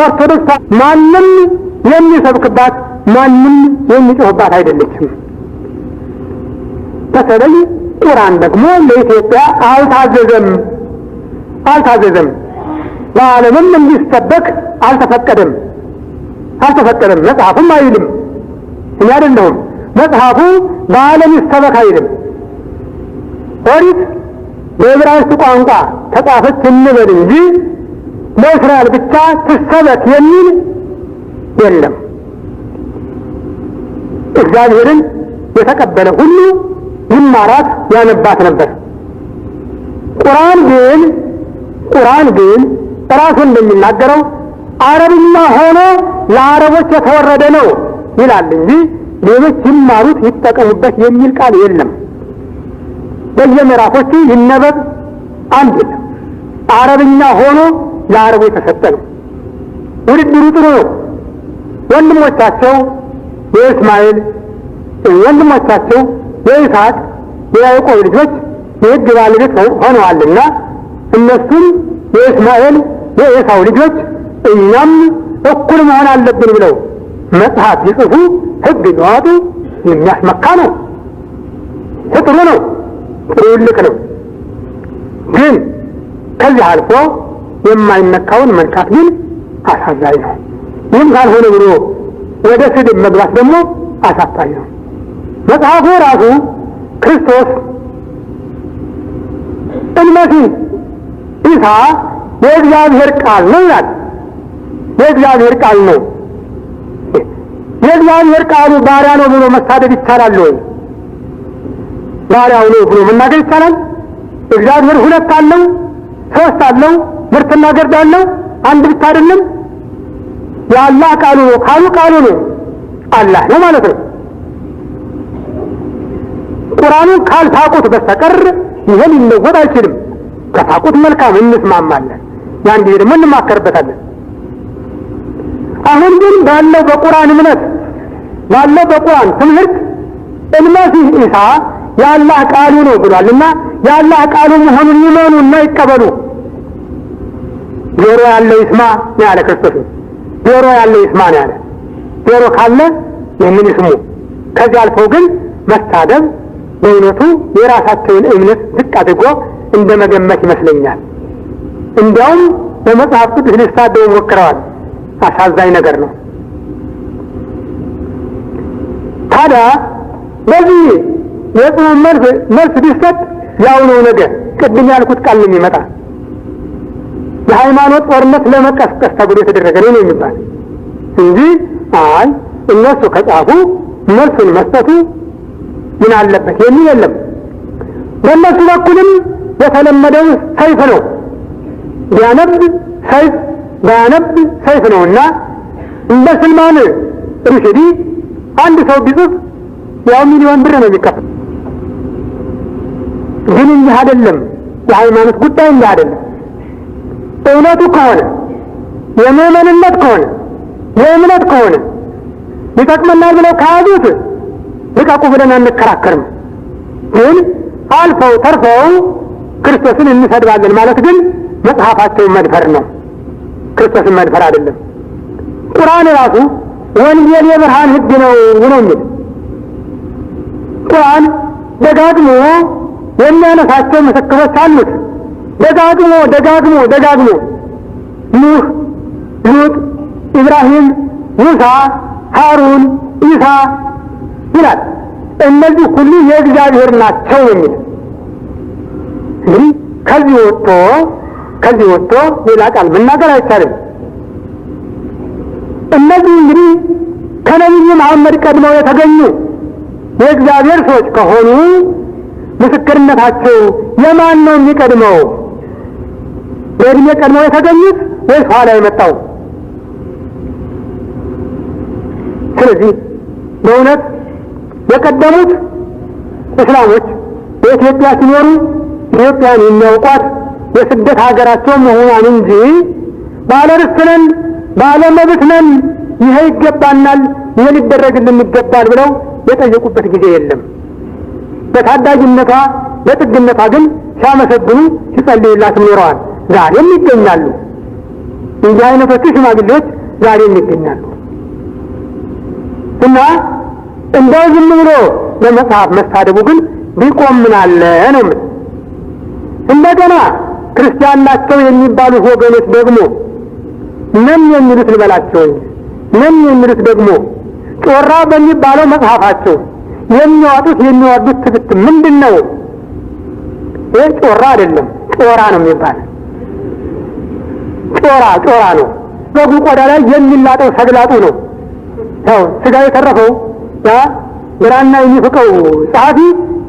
ኦርቶዶክስ ማንም የሚሰብክባት ማንም የሚጮህባት አይደለችም። በተለይ ቁርአን ደግሞ ለኢትዮጵያ አልታዘዘም። በዓለምም እንዲሰበክ አልተፈቀደም። መጽሐፉም አይልም። እኔ አይደለሁም መጽሐፉ በዓለም ይሰበክ አይልም። ኦሪት በዕብራይስጥ ቋንቋ ተጻፈች እንበል እንጂ ለእስራኤል ብቻ ትሰበክ የሚል የለም። እግዚአብሔርን የተቀበለ ሁሉ ይማራት ያነባት ነበር። ቁርአን ግን ራሱ እንደሚናገረው አረብኛ ሆኖ ለአረቦች የተወረደ ነው ይላል እንጂ ሌሎች ይማሩት ይጠቀሙበት የሚል ቃል የለም። በየምዕራፎቹ ይነበብ አንድ አረብኛ ሆኖ ለአረቦች የተሰጠ ነው። ውድድሩ ጥሩ ነው። ወንድሞቻቸው የእስማኤል ወንድሞቻቸው የይስሐቅ የያዕቆብ ልጆች የሕግ ባለቤት ሆነዋልና እነሱም የእስማኤል የኤሳው ልጆች እኛም እኩል መሆን አለብን ብለው መጽሐፍ ይጽፉ ሕግ ይዋጡ የሚያስመካ ነው። ጥሩ ነው። ጥሩ ልክ ነው። ግን ከዚህ አልፎ የማይነካውን መንካት ግን አሳዛኝ ነው። ይህም ካልሆነ ብሎ ወደ ስድብ መግባት ደግሞ አሳፋሪ ነው። መጽሐፉ ራሱ ክርስቶስ ኢሳ የእግዚአብሔር ቃል ነው ይላል። የእግዚአብሔር ቃል ነው። የእግዚአብሔር ቃሉ ባሪያ ነው ብሎ መሳደብ ይቻላል ወይ? ባሪያው ነው ብሎ መናገር ይቻላል? እግዚአብሔር ሁለት አለው፣ ሶስት አለው፣ ምርትና ገርድ አለው፣ አንድ ብቻ አይደለም። የአላህ ቃሉ ነው ካሉ ቃሉ ነው አላህ ነው ማለት ነው። ቁርአኑን ካልታቁት በስተቀር ይሄን ሊለወጥ አይችልም። ከታቁት መልካም እንስማማለን፣ ያን ጊዜ ደግሞ እንማከርበታለን። አሁን ግን ባለው በቁርአን እምነት ባለው በቁርአን ትምህርት መሲህ ኢሳ የአላህ ቃሉ ነው ብሏልና የአላህ ቃሉ መሆኑን ይመኑና ይቀበሉ። ጆሮ ያለው ይስማ ነው ያለ ክርስቶስ። ጆሮ ያለው ይስማ ነው ያለ። ጆሮ ካለ ይህንን ይስሙ። ከዚህ አልፈው ግን መሳደብ በእውነቱ የራሳቸውን እምነት ዝቅ አድርጎ እንደ መገመት ይመስለኛል። እንዲያውም በመጽሐፍ ቅዱስ ሊሳደቡ ሞክረዋል። አሳዛኝ ነገር ነው። ታዲያ በዚህ የጽሑፍ መልስ ቢሰጥ ያው ነው ነገር ቅድም ያልኩት ቃል ነው የሚመጣ። የሃይማኖት ጦርነት ለመቀስቀስ ተብሎ የተደረገ ነው የሚባል እንጂ አይ እነሱ ከጻፉ መልሱን መስጠቱ ምን አለበት የሚል የለም። በእነሱ በኩልም የተለመደው ሰይፍ ነው። ቢያነብ ሰይፍ ባያነብ ሰይፍ ነውና እንደ ስልማን ሩሽዲ አንድ ሰው ቢጽፍ ያው ሚሊዮን ብር ነው የሚከፈል። ግን እንዲህ አይደለም። የሃይማኖት ጉዳይ እንዲህ አይደለም። እውነቱ ከሆነ የምዕመንነት ከሆነ የእምነት ከሆነ ይጠቅመናል ብለው ከያዙት ልቀቁ ብለን አንከራከርም። ግን አልፈው ተርፈው ክርስቶስን እንሰድባለን ማለት ግን መጽሐፋቸውን መድፈር ነው፣ ክርስቶስን መድፈር አይደለም። ቁርአን ራሱ ወንጌል የብርሃን ሕግ ነው የሚል ቁርአን ደጋግሞ የሚያነሳቸው ምስክሮች አሉት። ደጋግሞ ኑህ፣ ሉጥ፣ ኢብራሂም፣ ሙሳ፣ ሃሩን፣ ኢሳ ይላል። እነዚህ ሁሉ የእግዚአብሔር ናቸው የሚል እንግዲህ ከዚህ ወጥቶ ሌላ ቃል መናገር አይቻልም። እነዚህ እንግዲህ ከነቢዩ መሐመድ ቀድመው የተገኙ የእግዚአብሔር ሰዎች ከሆኑ ምስክርነታቸው የማን ነው የሚቀድመው? በእድሜ ቀድመው የተገኙት ወይስ ኋላ የመጣው? ስለዚህ በእውነት የቀደሙት እስላሞች በኢትዮጵያ ሲኖሩ ኢትዮጵያን የሚያውቋት የስደት ሀገራቸው መሆኗን እንጂ ባለርስት ነን፣ ባለመብት ነን፣ ይሄ ይገባናል፣ ይሄ ሊደረግልን ይገባል ብለው የጠየቁበት ጊዜ የለም። በታዳጊነቷ በጥግነቷ ግን ሲያመሰግኑ ሲጸልዩላት ኖረዋል። ዛሬም ይገኛሉ። እንዲህ አይነቶቹ ሽማግሌዎች ዛሬም ይገኛሉ። እና እንደው ዝም ብሎ ለመጽሐፍ መሳደቡ ግን ቢቆም ምን አለ ነው። እንደገና ክርስቲያን ናቸው የሚባሉት ወገኖች ደግሞ ምን የሚሉት ልበላቸው፣ ምን የሚሉት ደግሞ ጮራ በሚባለው መጽሐፋቸው የሚዋዱት ትብት ምንድን ነው? ይህ ጮራ አይደለም፣ ጮራ ነው የሚባል። ጮራ ነው። በጉ ቆዳ ላይ የሚላጠው ሰግላጡ ነው። ያው ስጋ የተረፈው ያ ግራና የሚፍቀው ጸሐፊ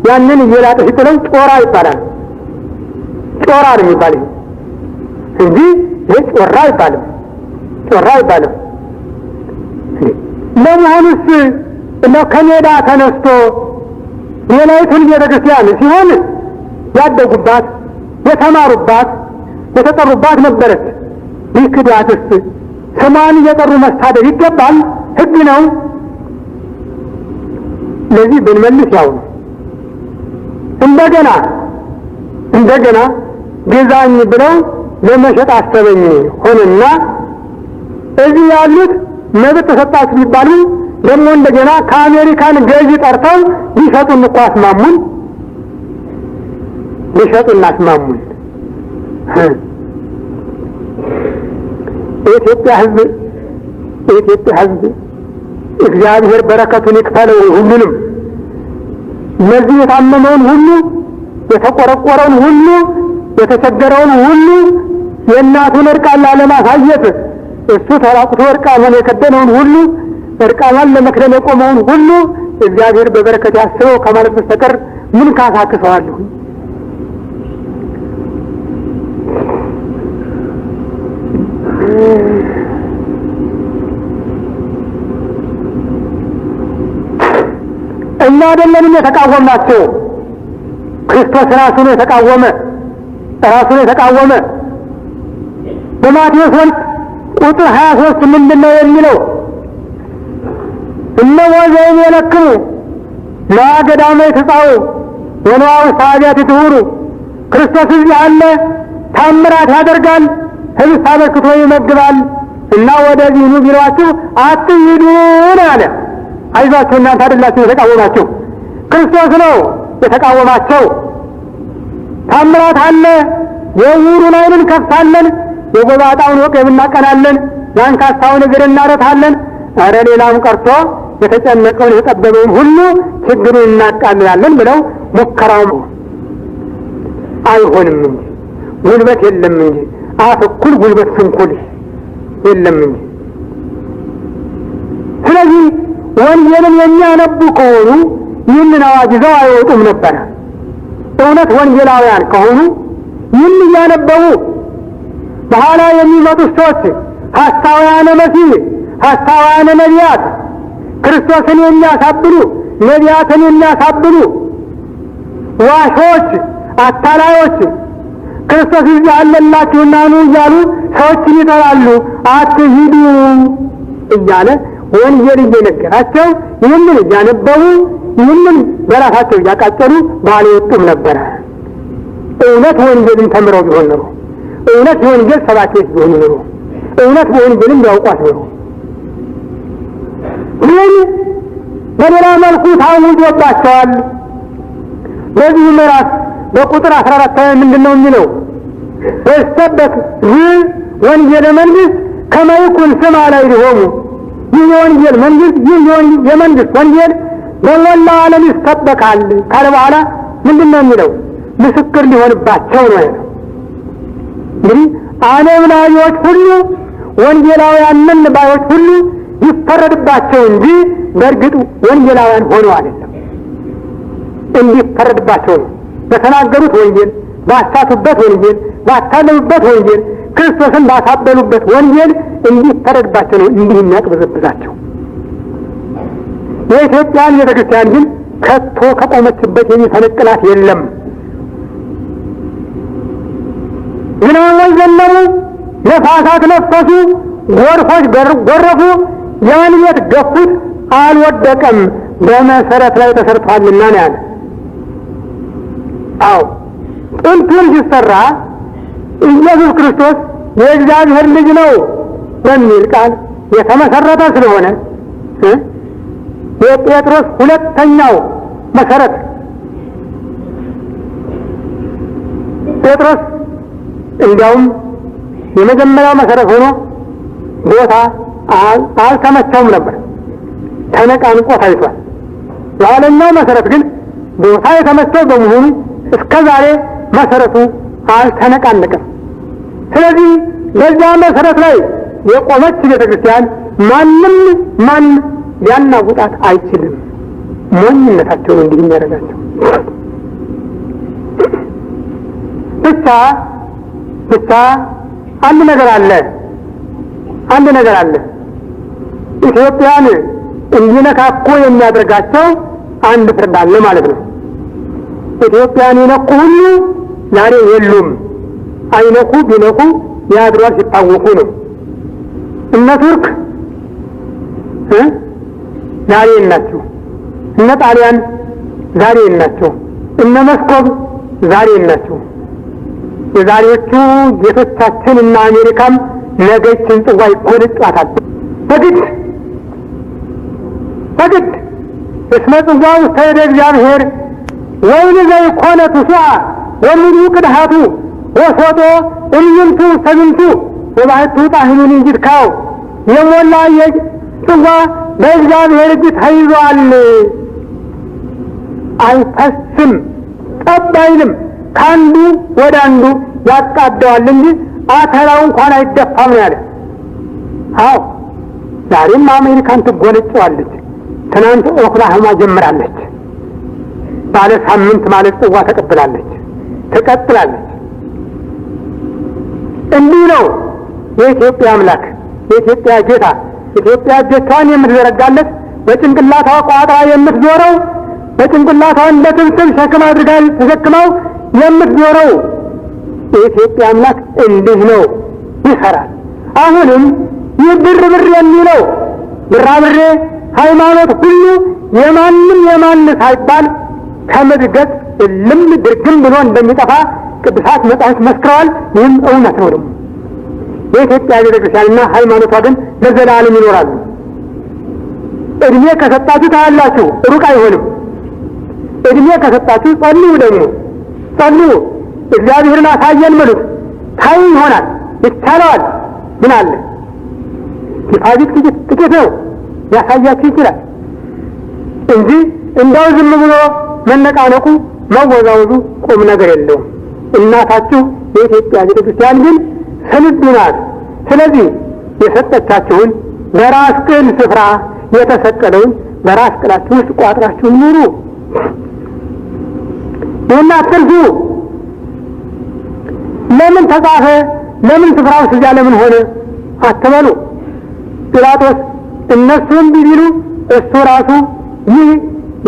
ያንን እየላጠ ሲጥለው ጮራ ይባላል። ጮራ ነው የሚባል እንጂ ይህ ጮራ አይባልም። ለመሆኑስ ከሜዳ ተነስቶ የላይቱን ቤተክርስቲያን ሲሆን ያደጉባት፣ የተማሩባት፣ የተጠሩባት ነበረች። ይህ ክዳትስ ስሟን እየጠሩ መሳደብ ይገባል? ሕግ ነው። ለዚህ ብንመልስ ያው ነው። እንደገና ገዛኝ ብለው ለመሸጥ አሰበኝ ሆነና እዚህ ያሉት መብት ተሰጣችሁ ቢባሉ ደግሞ እንደገና ከአሜሪካን ገዢ ጠርተው ሊሸጡን እኮ አስማሙን። የኢትዮጵያ ሕዝብ እግዚአብሔር በረከቱን ይክፈለው ሁሉንም። ለዚህ የታመመውን ሁሉ የተቆረቆረውን ሁሉ የተቸገረውን ሁሉ የእናቱን እርቃን ላለማሳየት እሱ ተራቁቶ እርቃኑን የከደነውን ሁሉ እርቃኗን ለመክደን የቆመውን ሁሉ እግዚአብሔር በበረከት ያስበው ከማለት በስተቀር ምን ካሳክሰዋለሁ? እኛ አይደለንም የተቃወምናቸው። ክርስቶስ ራሱን የተቃወመ በማቴዎስ ወንጌል ቁጥር 23 ምንድነው የሚለው? እነሆ ዘእምኔክሙ ለገዳመ ይትጻኡ ወነዋው ሳቢያት ይትሁሩ። ክርስቶስ እዚህ አለ፣ ታምራት ያደርጋል፣ ህብስት አበርክቶ ይመግባል እና ወደዚህ ኑ ቢሏችሁ አትሂዱ አለ። አይዟችሁ እናንተ አይደላችሁ የተቃወማችሁ፣ ክርስቶስ ነው የተቃወማቸው። ታምራት አለ፣ የዕውሩን ዓይን እንከፍታለን፣ የጎባጣውን ወገብ እናቀናለን፣ የአንካሳውን እግር እናረታለን፣ ኧረ ሌላም ቀርቶ የተጨነቀውን የተጠበበውን ሁሉ ችግሩን እናቃልላለን ብለው ሙከራው አይሆንም እንጂ ጉልበት የለም እንጂ አፍ እኩል ጉልበት ስንኩል የለም እንጂ። ስለዚህ ወንጌልን የሚያነቡ ከሆኑ ይህንን አዋጅ ይዘው አይወጡም ነበረ። እውነት ወንጌላውያን ከሆኑ ይህን እያነበቡ በኋላ የሚመጡት ሰዎች ሐሳውያነ መሲህ፣ ሐሳውያነ ነቢያት፣ ክርስቶስን የሚያሳብሉ ነቢያትን የሚያሳብሉ ዋሾች፣ አታላዮች ክርስቶስ እዚህ አለላችሁና ኑ እያሉ ሰዎችን ይጠራሉ። አትሂዱ እያለ ወንጌል እየነገራቸው ይህንን እያነበቡ ይህንን በራሳቸው እያቃጨሉ ባልወጡም ነበረ። እውነት ወንጌልን ተምረው ቢሆን ኖሮ፣ እውነት የወንጌል ሰባኪዎች ቢሆኑ ኖሮ፣ እውነት በወንጌልን ቢያውቋት ኖሮ ግን በሌላ መልኩ ታውጆባቸዋል። በዚህ ምዕራፍ በቁጥር 14 ምንድን ነው የሚለው? በስተበት ወንጌል መንግስት ከመ ይኩን ስማ ላዕሌሆሙ። ይህ የወንጌል መንግስት፣ ይህ የመንግስት ወንጌል በሞላው ዓለም ይሰበካል ካለ በኋላ ምንድን ነው የሚለው? ምስክር ሊሆንባቸው ነው ያለው። እንግዲህ አነብናቢዎች ሁሉ ወንጌላውያን ነን ባዮች ሁሉ ይፈረድባቸው እንጂ በእርግጥ ወንጌላውያን ሆነው አይደለም። እንዲፈረድባቸው ነው። በተናገሩት ወንጌል፣ ባሳቱበት ወንጌል፣ ባታለሉበት ወንጌል፣ ክርስቶስን ባሳበሉበት ወንጌል እንዲፈረድባቸው ነው። እንዲህ የሚያቅበዘብዛቸው የኢትዮጵያን ቤተክርስቲያን ግን ከቶ ከቆመችበት የሚፈነቅላት የለም። ዝናቦች ዘነበ፣ ነፋሳት ነፈሱ፣ ጎርፎች ጎረፉ፣ ያን ቤት ገፉት፣ አልወደቀም፣ በመሰረት ላይ ተሰርቷልና ነው ያለ። አዎ ጥንቱን ሲሰራ ኢየሱስ ክርስቶስ የእግዚአብሔር ልጅ ነው በሚል ቃል የተመሰረተ ስለሆነ የጴጥሮስ ሁለተኛው መሰረት ጴጥሮስ እንዲያውም የመጀመሪያው መሰረት ሆኖ ቦታ አልተመቸውም ነበር፣ ተነቃንቆ ታይቷል። የኋለኛው መሰረት ግን ቦታ የተመቸው በመሆኑ እስከ ዛሬ መሰረቱ አልተነቃነቀም። ስለዚህ በዚያ መሰረት ላይ የቆመች ቤተክርስቲያን ማን ሊያናውጣት አይችልም። ሞኝነታቸውን እንዲህ የሚያደርጋቸው ብቻ አንድ ነገር አለ። ኢትዮጵያን እንዲነካኩ የሚያደርጋቸው አንድ ፍርድ አለ ማለት ነው። ኢትዮጵያን የነኩ ሁሉ ዛሬ የሉም። አይነኩ ቢነኩ ያድሯል ሲታወቁ ነው። እነ ቱርክ ዛሬ የላቸው፣ እነ ጣሊያን ዛሬ የላቸው፣ እነ መስኮብ ዛሬ የላቸው። የዛሬዎቹ ጌቶቻችን እና አሜሪካም ነገችን ጽዋ ይቆልጧታል በግድ እስመ ጽዋ ውስተ እደ እግዚአብሔር ወይን ዘይኮነ ትሱዓ ወምሉ ቅድሃቱ ወሶጦ እምይንቱ ሰብንቱ ወባሕቱ ጣህኑን እንጅትካው። የሞላ ጽዋ በእግዚአብሔር እጅ ተይዟል፣ አይፈስም፣ ጠብ አይልም፣ ከአንዱ ወደ አንዱ ያቃደዋል እንጂ አተላው እንኳን አይደፋም ያለ። አዎ ዛሬም አሜሪካን ትጎነጨዋለች። ትናንት ኦክላሆማ ጀምራለች። ባለ ሳምንት ማለት ጽዋ ተቀብላለች፣ ትቀጥላለች። እንዲህ ነው የኢትዮጵያ አምላክ፣ የኢትዮጵያ ጌታ። ኢትዮጵያ እጆቿን የምትዘረጋለት፣ በጭንቅላቷ ቋጥራ የምትዞረው፣ በጭንቅላቷ እንደ ትብትብ ሸክም አድርጋ ተሸክመው የምትዞረው የኢትዮጵያ አምላክ እንዲህ ነው ይሰራል። አሁንም ይህ ብር የሚለው ብራብሬ ሃይማኖት ሁሉ የማንም የማን ሳይባል ከምድር ገጽ እልም ድርግም ብሎ እንደሚጠፋ ቅዱሳት መጻሕፍት መስክረዋል። ይህም እውነት ነው። ደግሞ የኢትዮጵያ ቤተክርስቲያንና ሃይማኖቷ ግን ለዘላለም ይኖራሉ። እድሜ ከሰጣችሁ ታያላችሁ፣ ሩቅ አይሆንም። እድሜ ከሰጣችሁ ጸልዩ፣ ደግሞ ጸልዩ፣ እግዚአብሔርን አሳየን በሉት፣ ታዩ ይሆናል፣ ይቻለዋል። ምን አለ ሲፋዚት ጥቂት ነው ያሳያችሁ ይችላል እንጂ እንደው ዝም ብሎ መነቃነቁ መወዛወዙ ቁም ነገር የለውም። እናታችሁ የኢትዮጵያ ቤተክርስቲያን ግን ስንዱ ናት። ስለዚህ የሰጠቻችሁን በራስ ቅል ስፍራ የተሰቀለውን በራስ ቅላችሁ ውስጥ ቋጥራችሁ ኑሩ። ይህን አትርሱ። ለምን ተጻፈ፣ ለምን ስፍራው እዚያ ለምን ሆነ አትበሉ። ጲላጦስ እነሱም ቢሉ እሱ ራሱ ይህ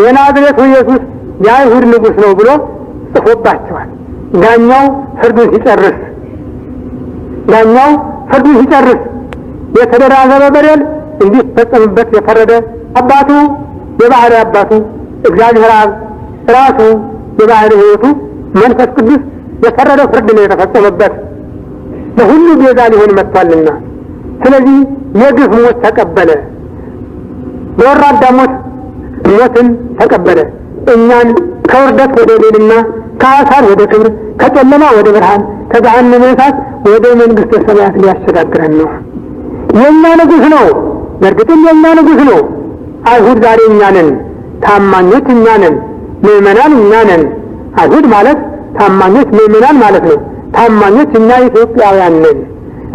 የናዝሬቱ ኢየሱስ የአይሁድ ንጉሥ ነው ብሎ ጽፎባቸዋል። ዳኛው ፍርዱን ሲጨርስ የተደራዘበ በደል እንዲፈጸምበት የፈረደ አባቱ የባህሪ አባቱ እግዚአብሔር አብ ራሱ የባህሪ ሕይወቱ መንፈስ ቅዱስ የፈረደ ፍርድ ነው የተፈጸመበት። ለሁሉ ቤዛ ሊሆን መጥቷልና ስለዚህ የግፍ ሞት ተቀበለ። በወራዳ ሞትን ተቀበለ። እኛን ከውርደት ወደ ሌልና ከአሳር ወደ ክብር፣ ከጨለማ ወደ ብርሃን፣ ከገሃነመ እሳት ወደ መንግሥተ ሰማያት ሊያሸጋግረን ነው። የእኛ ንጉሥ ነው። በእርግጥም የእኛ ንጉሥ ነው። አይሁድ ዛሬ እኛ ነን፣ ታማኞች እኛ ነን፣ ምዕመናን እኛ ነን። አይሁድ ማለት ታማኞች ምዕመናን ማለት ነው። ታማኞች እኛ ኢትዮጵያውያን ነን።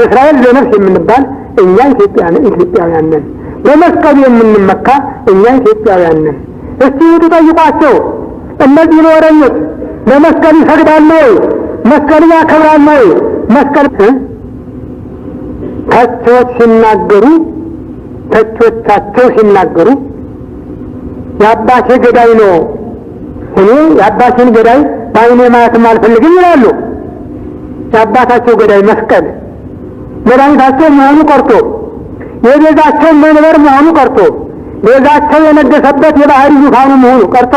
እስራኤል ዘነፍስ የምንባል እኛ ኢትዮጵያውያን ነን። በመስቀሉ የምንመካ እኛ ኢትዮጵያውያን ነን። እስቲ ውጡ ጠይቋቸው። እነዚህ ኖረኞች ለመስቀል ይሰግዳሉ ወይ? መስቀል ያከብራሉ ወይ? መስቀል ተቾቻቸው ሲናገሩ የአባቴ ገዳይ ነው፣ እኔ የአባቴን ገዳይ በዓይኔ ማየትም አልፈልግም ይላሉ። የአባታቸው ገዳይ መስቀል መድኃኒታቸው መሆኑ ቀርቶ የቤዛቸው መንበር መሆኑ ቀርቶ ቤዛቸው የነገሰበት የባህሪ ዙፋኑ መሆኑ ቀርቶ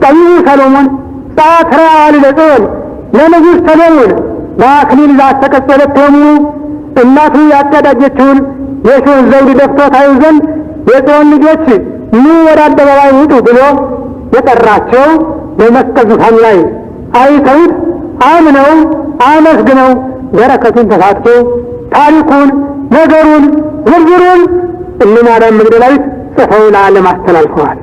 ጠቢቡ ሰሎሞን ጻትራ ለጽዮን ለንጉሥ ሰሎሞን በአክሊል ዛተቀጸለተሙ እናቱ ያቀዳጀችውን የሾህ ዘውድ ደፍቶ ታዩ ዘንድ የጽዮን ልጆች ኑ ወደ አደባባይ ውጡ ብሎ የጠራቸው በመስቀል ዙፋን ላይ አይተውት አምነው አመስግነው በረከቱን ተሳትፎ ታሪኩን ነገሩን ዝርዝሩን እነ ማርያም መግደላዊት ጽፈው ለዓለም አስተላልፈዋል።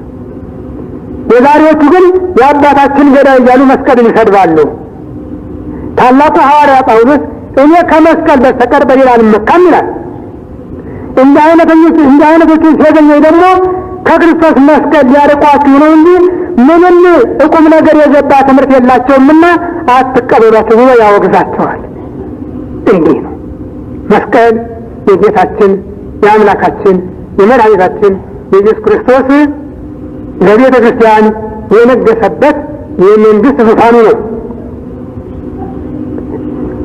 የዛሬዎቹ ግን የአባታችን ገዳይ እያሉ መስቀልን ይሰድባሉ። ታላቁ ሐዋርያ ጳውሎስ እኔ ከመስቀል በስተቀር በሌላ አልመካም ይላል። እንዲህ አይነቶችን ሲያገኘው ደግሞ ከክርስቶስ መስቀል ሊያርቋችሁ ነው እንጂ ምንም እቁም ነገር የገባ ትምህርት የላቸውምና አትቀበሏቸው ብሎ ያወግዛቸዋል። እንዲህ ነው መስቀል የጌታችን የአምላካችን የመድኃኒታችን የኢየሱስ ክርስቶስ ለቤተ ክርስቲያን የነገሰበት የመንግሥት ዙፋኑ ነው።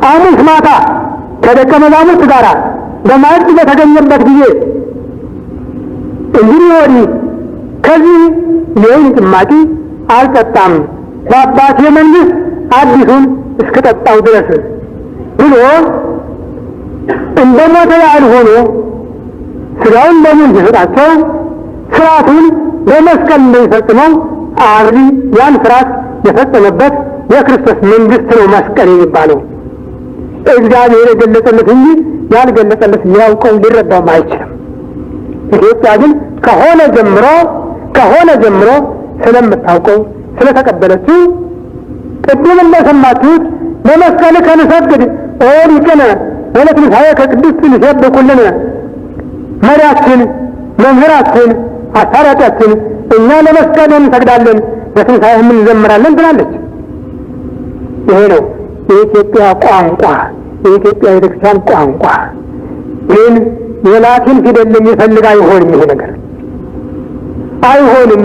ሐሙስ ማታ ከደቀ መዛሙርት ጋር በማዕድ በተገኘበት ጊዜ እንግዲህ ወዲህ ከዚህ የወይን ጭማቂ አልጠጣም በአባቴ መንግሥት አዲሱን እስክጠጣው ድረስ ብሎ እንደ ሞተ ያህል ሆኖ ሥጋውን ደሙን ሲሰጣቸው ሥርዓቱን በመስቀል እንደሚፈጽመው አብሪ ያን ሥርዓት የፈጸመበት የክርስቶስ መንግሥት ነው መስቀል የሚባለው። እግዚአብሔር የገለጸለት እንጂ ያልገለጸለት ሊያውቀው ሊረዳውም አይችልም። ኢትዮጵያ ግን ከሆነ ጀምሮ ስለምታውቀው ስለተቀበለችው ቅድም እንደሰማችሁት ለመስቀልከ ንሰግድ ኦሪቅነ ወለትንሣኤከ ቅድስት ንሰብክ ኩልነ መሪያችን መምህራችን አሳራቂያችን እኛ ለመስቀል እንሰግዳለን ለትንሣኤህም እንዘምራለን ትላለች። ይሄ ነው የኢትዮጵያ ቋንቋ፣ የኢትዮጵያ ቤተክርስቲያን ቋንቋ። ግን የላቲን ፊደል የሚፈልግ አይሆንም። ይሄ ነገር አይሆንም።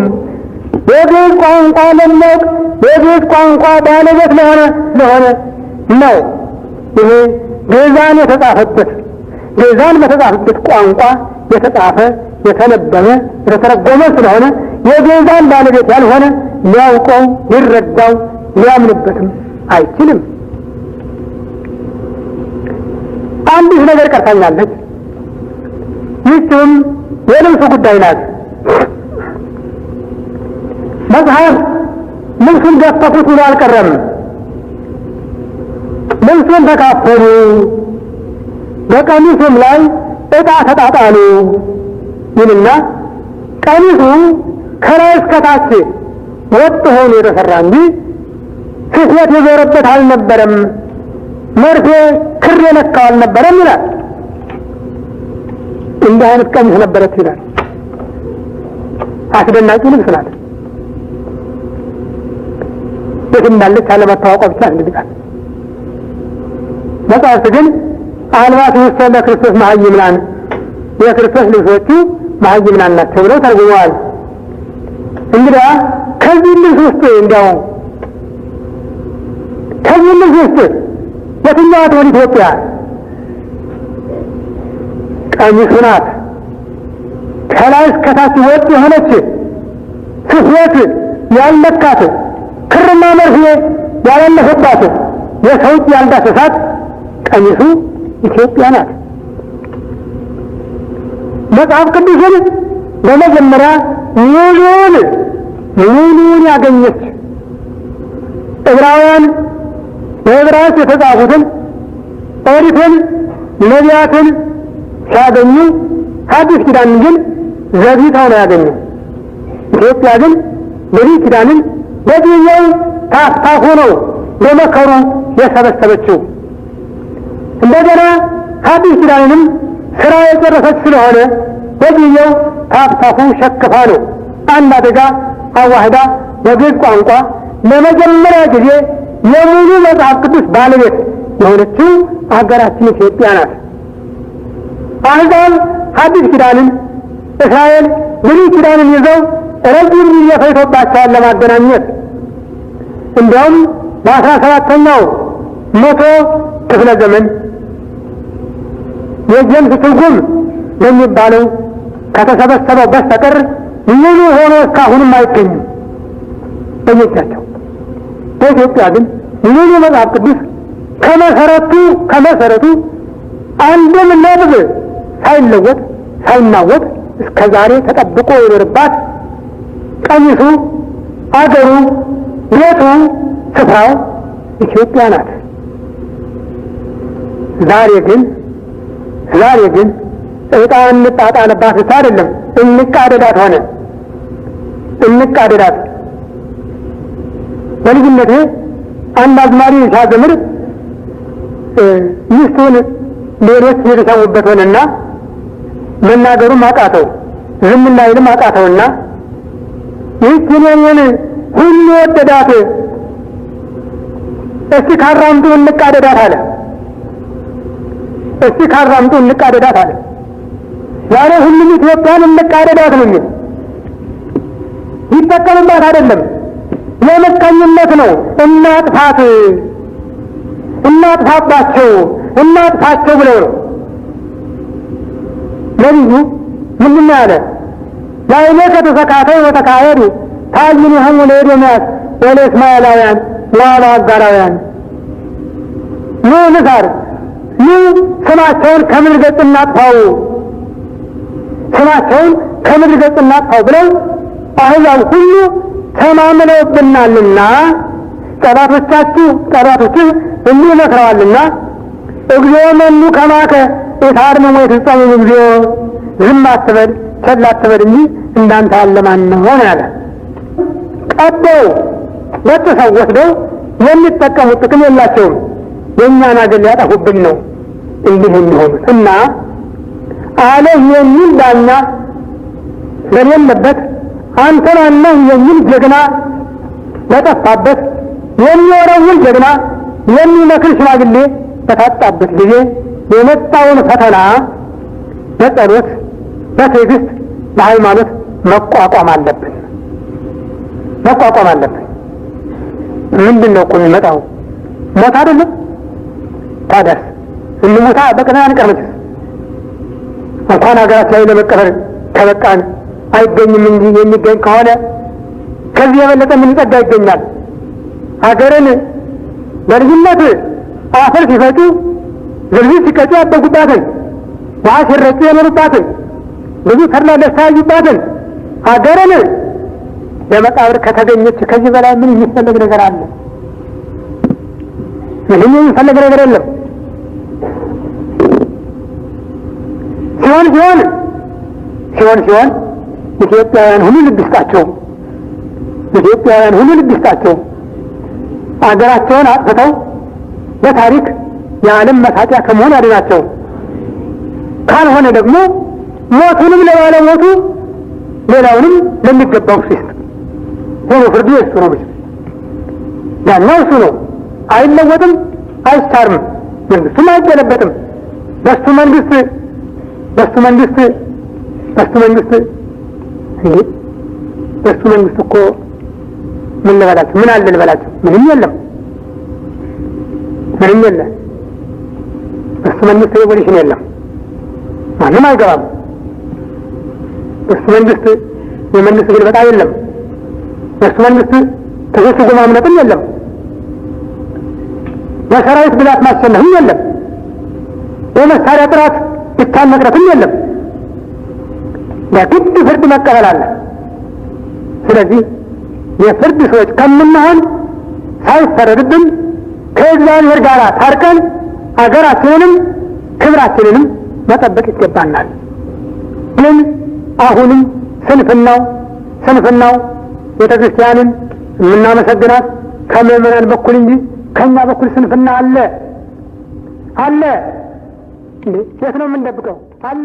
የግዕዝ ቋንቋ ለማወቅ የግዕዝ ቋንቋ ባለቤት ለሆነ ነው ይሄ ግዕዛን የተጻፈበት ግዕዛን በተጻፈበት ቋንቋ የተጻፈ የተነበበ የተተረጎመ ስለሆነ የግዕዛን ባለቤት ያልሆነ ሊያውቀው ሊረዳው ሊያምንበትም አይችልም። አንዲት ነገር ቀርታኛለች። ይህችም የልብሱ ጉዳይ ናት። መጽሐፍ ልብሱን ገፈፉት ብሎ አልቀረም። ልብሱን ተካፈሉ፣ በቀሚሱም ላይ ዕጣ ተጣጣሉ ይልና ቀሚሱ ከላይ እስከታች ወጥ ሆኖ የተሰራ እንጂ ስፌት የዞረበት አልነበረም፣ መርፌ ክር የነካው አልነበረም ይላል። እንዲህ አይነት ቀሚስ ነበረች ይላል። አስደናቂ ልብስ ናት። የት እንዳለች አለመታወቋ ብቻ እንድቃል። መጽሐፍት ግን አልባሱ ውስጥ ለክርስቶስ መሀይምናን የክርስቶስ ልብሶቹ መሀይምናን ናቸው ብለው ተርጉመዋል። እንግዲያ ከዚህ ልብስ ውስጥ እንዲያው ከዚህ ልብስ ውስጥ የትኛዋ ትሆን ኢትዮጵያ? ቀሚሱ ናት። ከላይ እስከታች ወጥ የሆነች ስፌት ያልነካት ክርና መርፌ ያላለፈባት የሰው እጅ ያልዳሰሳት ቀሚሱ ኢትዮጵያ ናት። መጽሐፍ ቅዱስን በመጀመሪያ ሙሉን ያገኘች ዕብራውያን በዕብራይስጥ የተጻፉትን ኦሪትን ነቢያትን ሲያገኙ ሐዲስ ኪዳንን ግን ዘግይተው ነው ያገኙ። ኢትዮጵያ ግን ብሉይ ኪዳንን በጊዜው ታፍታፉ ነው በመከሩ የሰበሰበችው። እንደገና ሐዲስ ኪዳንንም ስራ የጨረሰች ስለሆነ በጊዜው ታፍታፉ ሸክፋ ነው አንድ አደጋ አዋህዳ በግዕዝ ቋንቋ ለመጀመሪያ ጊዜ የሙሉ መጽሐፍ ቅዱስ ባለቤት የሆነችው ሀገራችን ኢትዮጵያ ናት። አሕዛብ ሐዲስ ኪዳንን እስራኤል ብሉይ ኪዳንን ይዘው ረጅም ጊዜ ፈጅቶባቸዋል ለማገናኘት። እንዲያውም በ17ኛው መቶ ክፍለ ዘመን የጀምስ ትርጉም በሚባለው ከተሰበሰበው በስተቀር ሙሉ ሆኖ እስካሁንም አይገኝም በየቻቸው። በኢትዮጵያ ግን ሙሉ መጽሐፍ ቅዱስ ከመሰረቱ አንድም ነጥብ ሳይለወጥ ሳይናወጥ እስከ ዛሬ ተጠብቆ የኖርባት ቀሚሱ፣ አገሩ፣ ቤቱ፣ ስፍራው ኢትዮጵያ ናት። ዛሬ ግን ዕጣ እንጣጣልባት ብቻ አይደለም፣ እንቃደዳት ሆነ። እንቃደዳት። በልጅነቴ አንድ አዝማሪ ሲያዘምር ሚስቱን ሌሎች የተሰሙበት ሆነና መናገሩም አቃተው፣ ዝም እንዳይልም አቃተውና ይህችን የኔን ሁሉ ወደዳት፣ እስቲ ካራምጡ እንቃደዳት አለ። እስቲ ካራምጡ እንቃደዳት አለ። ዛሬ ሁሉም ኢትዮጵያን እንቃደዳት ነው የሚል ይጠቀምባት አይደለም፣ የመቀኝነት ነው። እናጥፋባቸው እናጥፋቸው ብለው ነው። ነቢዩ ምንድን ነው ያለ? ላዕሌከ ተሰካተዩ ወተካሄዱ ታዕይንሆሙ ለኤዶምያስ ወለእስማኤላውያን ወለአጋራውያን። ኑ ንሳር፣ ኑ ስማቸውን ከምድር ገጽ እናጥፋው፣ ስማቸውን ከምድር ገጽ እናጥፋው ብለው አሕዛብ ሁሉ ተማምለውብናልና ጠላቶችህ እንዲህ መክረዋልና እግዚኦ መኑ ከማከ የታርመሞ የተጻመሙ እግዚኦ፣ ዝም አትበል ቸል አትበል እንጂ እንዳንተ ያለ ማን ነው ያለ። ቀደው በጥሰው ወስደው የሚጠቀሙት ጥቅም የላቸውም። የእኛን አገር ሊያጠፉብን ነው እንዲህ የሚሆኑት እና አለ የሚል ዳኛ በሌለበት አንተ ማነህ የሚል ጀግና በጠፋበት የሚወረውል ጀግና የሚመክር ሽማግሌ በታጣበት ጊዜ የመጣውን ፈተና በጸሎት በትዕግስት በሃይማኖት መቋቋም አለብን። ምንድን ነው እኮ የሚመጣው? ሞት አይደለም? ታዲያስ እንሞታ በቀና አንቀርምስ? እንኳን ሀገራችን ላይ ለመቀበር ከበቃን አይገኝም እንጂ የሚገኝ ከሆነ ከዚህ የበለጠ ምን ጸጋ ይገኛል? ሀገርን በልጅነት አፈር ሲፈጩ ዝርዝር ሲቀጩ ያደጉባትን ውሃ ሲረጩ የኖሩባትን ብዙ ተድላ ደስታ ያዩባትን ሀገርን ለመቃብር ከተገኘች ከዚህ በላይ ምን የሚፈለግ ነገር አለ? ምንም የሚፈለግ ነገር የለም። ሲሆን ኢትዮጵያውያን ሁሉ ልብ ይስጣቸው። አገራቸውን አጥፍተው በታሪክ የዓለም መሳቂያ ከመሆን ያድናቸው። ካልሆነ ደግሞ ሞቱንም ለባለሞቱ ሌላውንም ለሚገባው ሲስጥ ሆኖ ፍርዱ የእሱ ነው። ዳኛው እሱ ነው። አይለወጥም፣ አይሻርም፣ መንግስቱም አይገለበጥም። በሱ መንግስት እኮ ምን ልበላችሁ? ምን አለ ልበላችሁ? ምንም የለም። በሱ መንግስት ሬቮሉሽን የለም። ማንም አይገባም። በሱ መንግስት የመንግስት ግልበጣ የለም። በሱ መንግስት ተሰስጎ ማምለጥም የለም። በሰራዊት ብዛት ማሸነፍም የለም። በመሳሪያ ጥራት ብቻን መቅረትም የለም። በግድ ፍርድ መቀበል አለ። ስለዚህ የፍርድ ሰዎች ከምንሆን ሳይፈረድብን ከእግዚአብሔር ጋር ታርቀን አገራችንንም ክብራችንንም መጠበቅ ይገባናል። ግን አሁንም ስንፍናው ቤተ ክርስቲያንን የምናመሰግናት ከምዕመናን በኩል እንጂ ከኛ በኩል ስንፍና አለ። የት ነው የምንደብቀው? አለ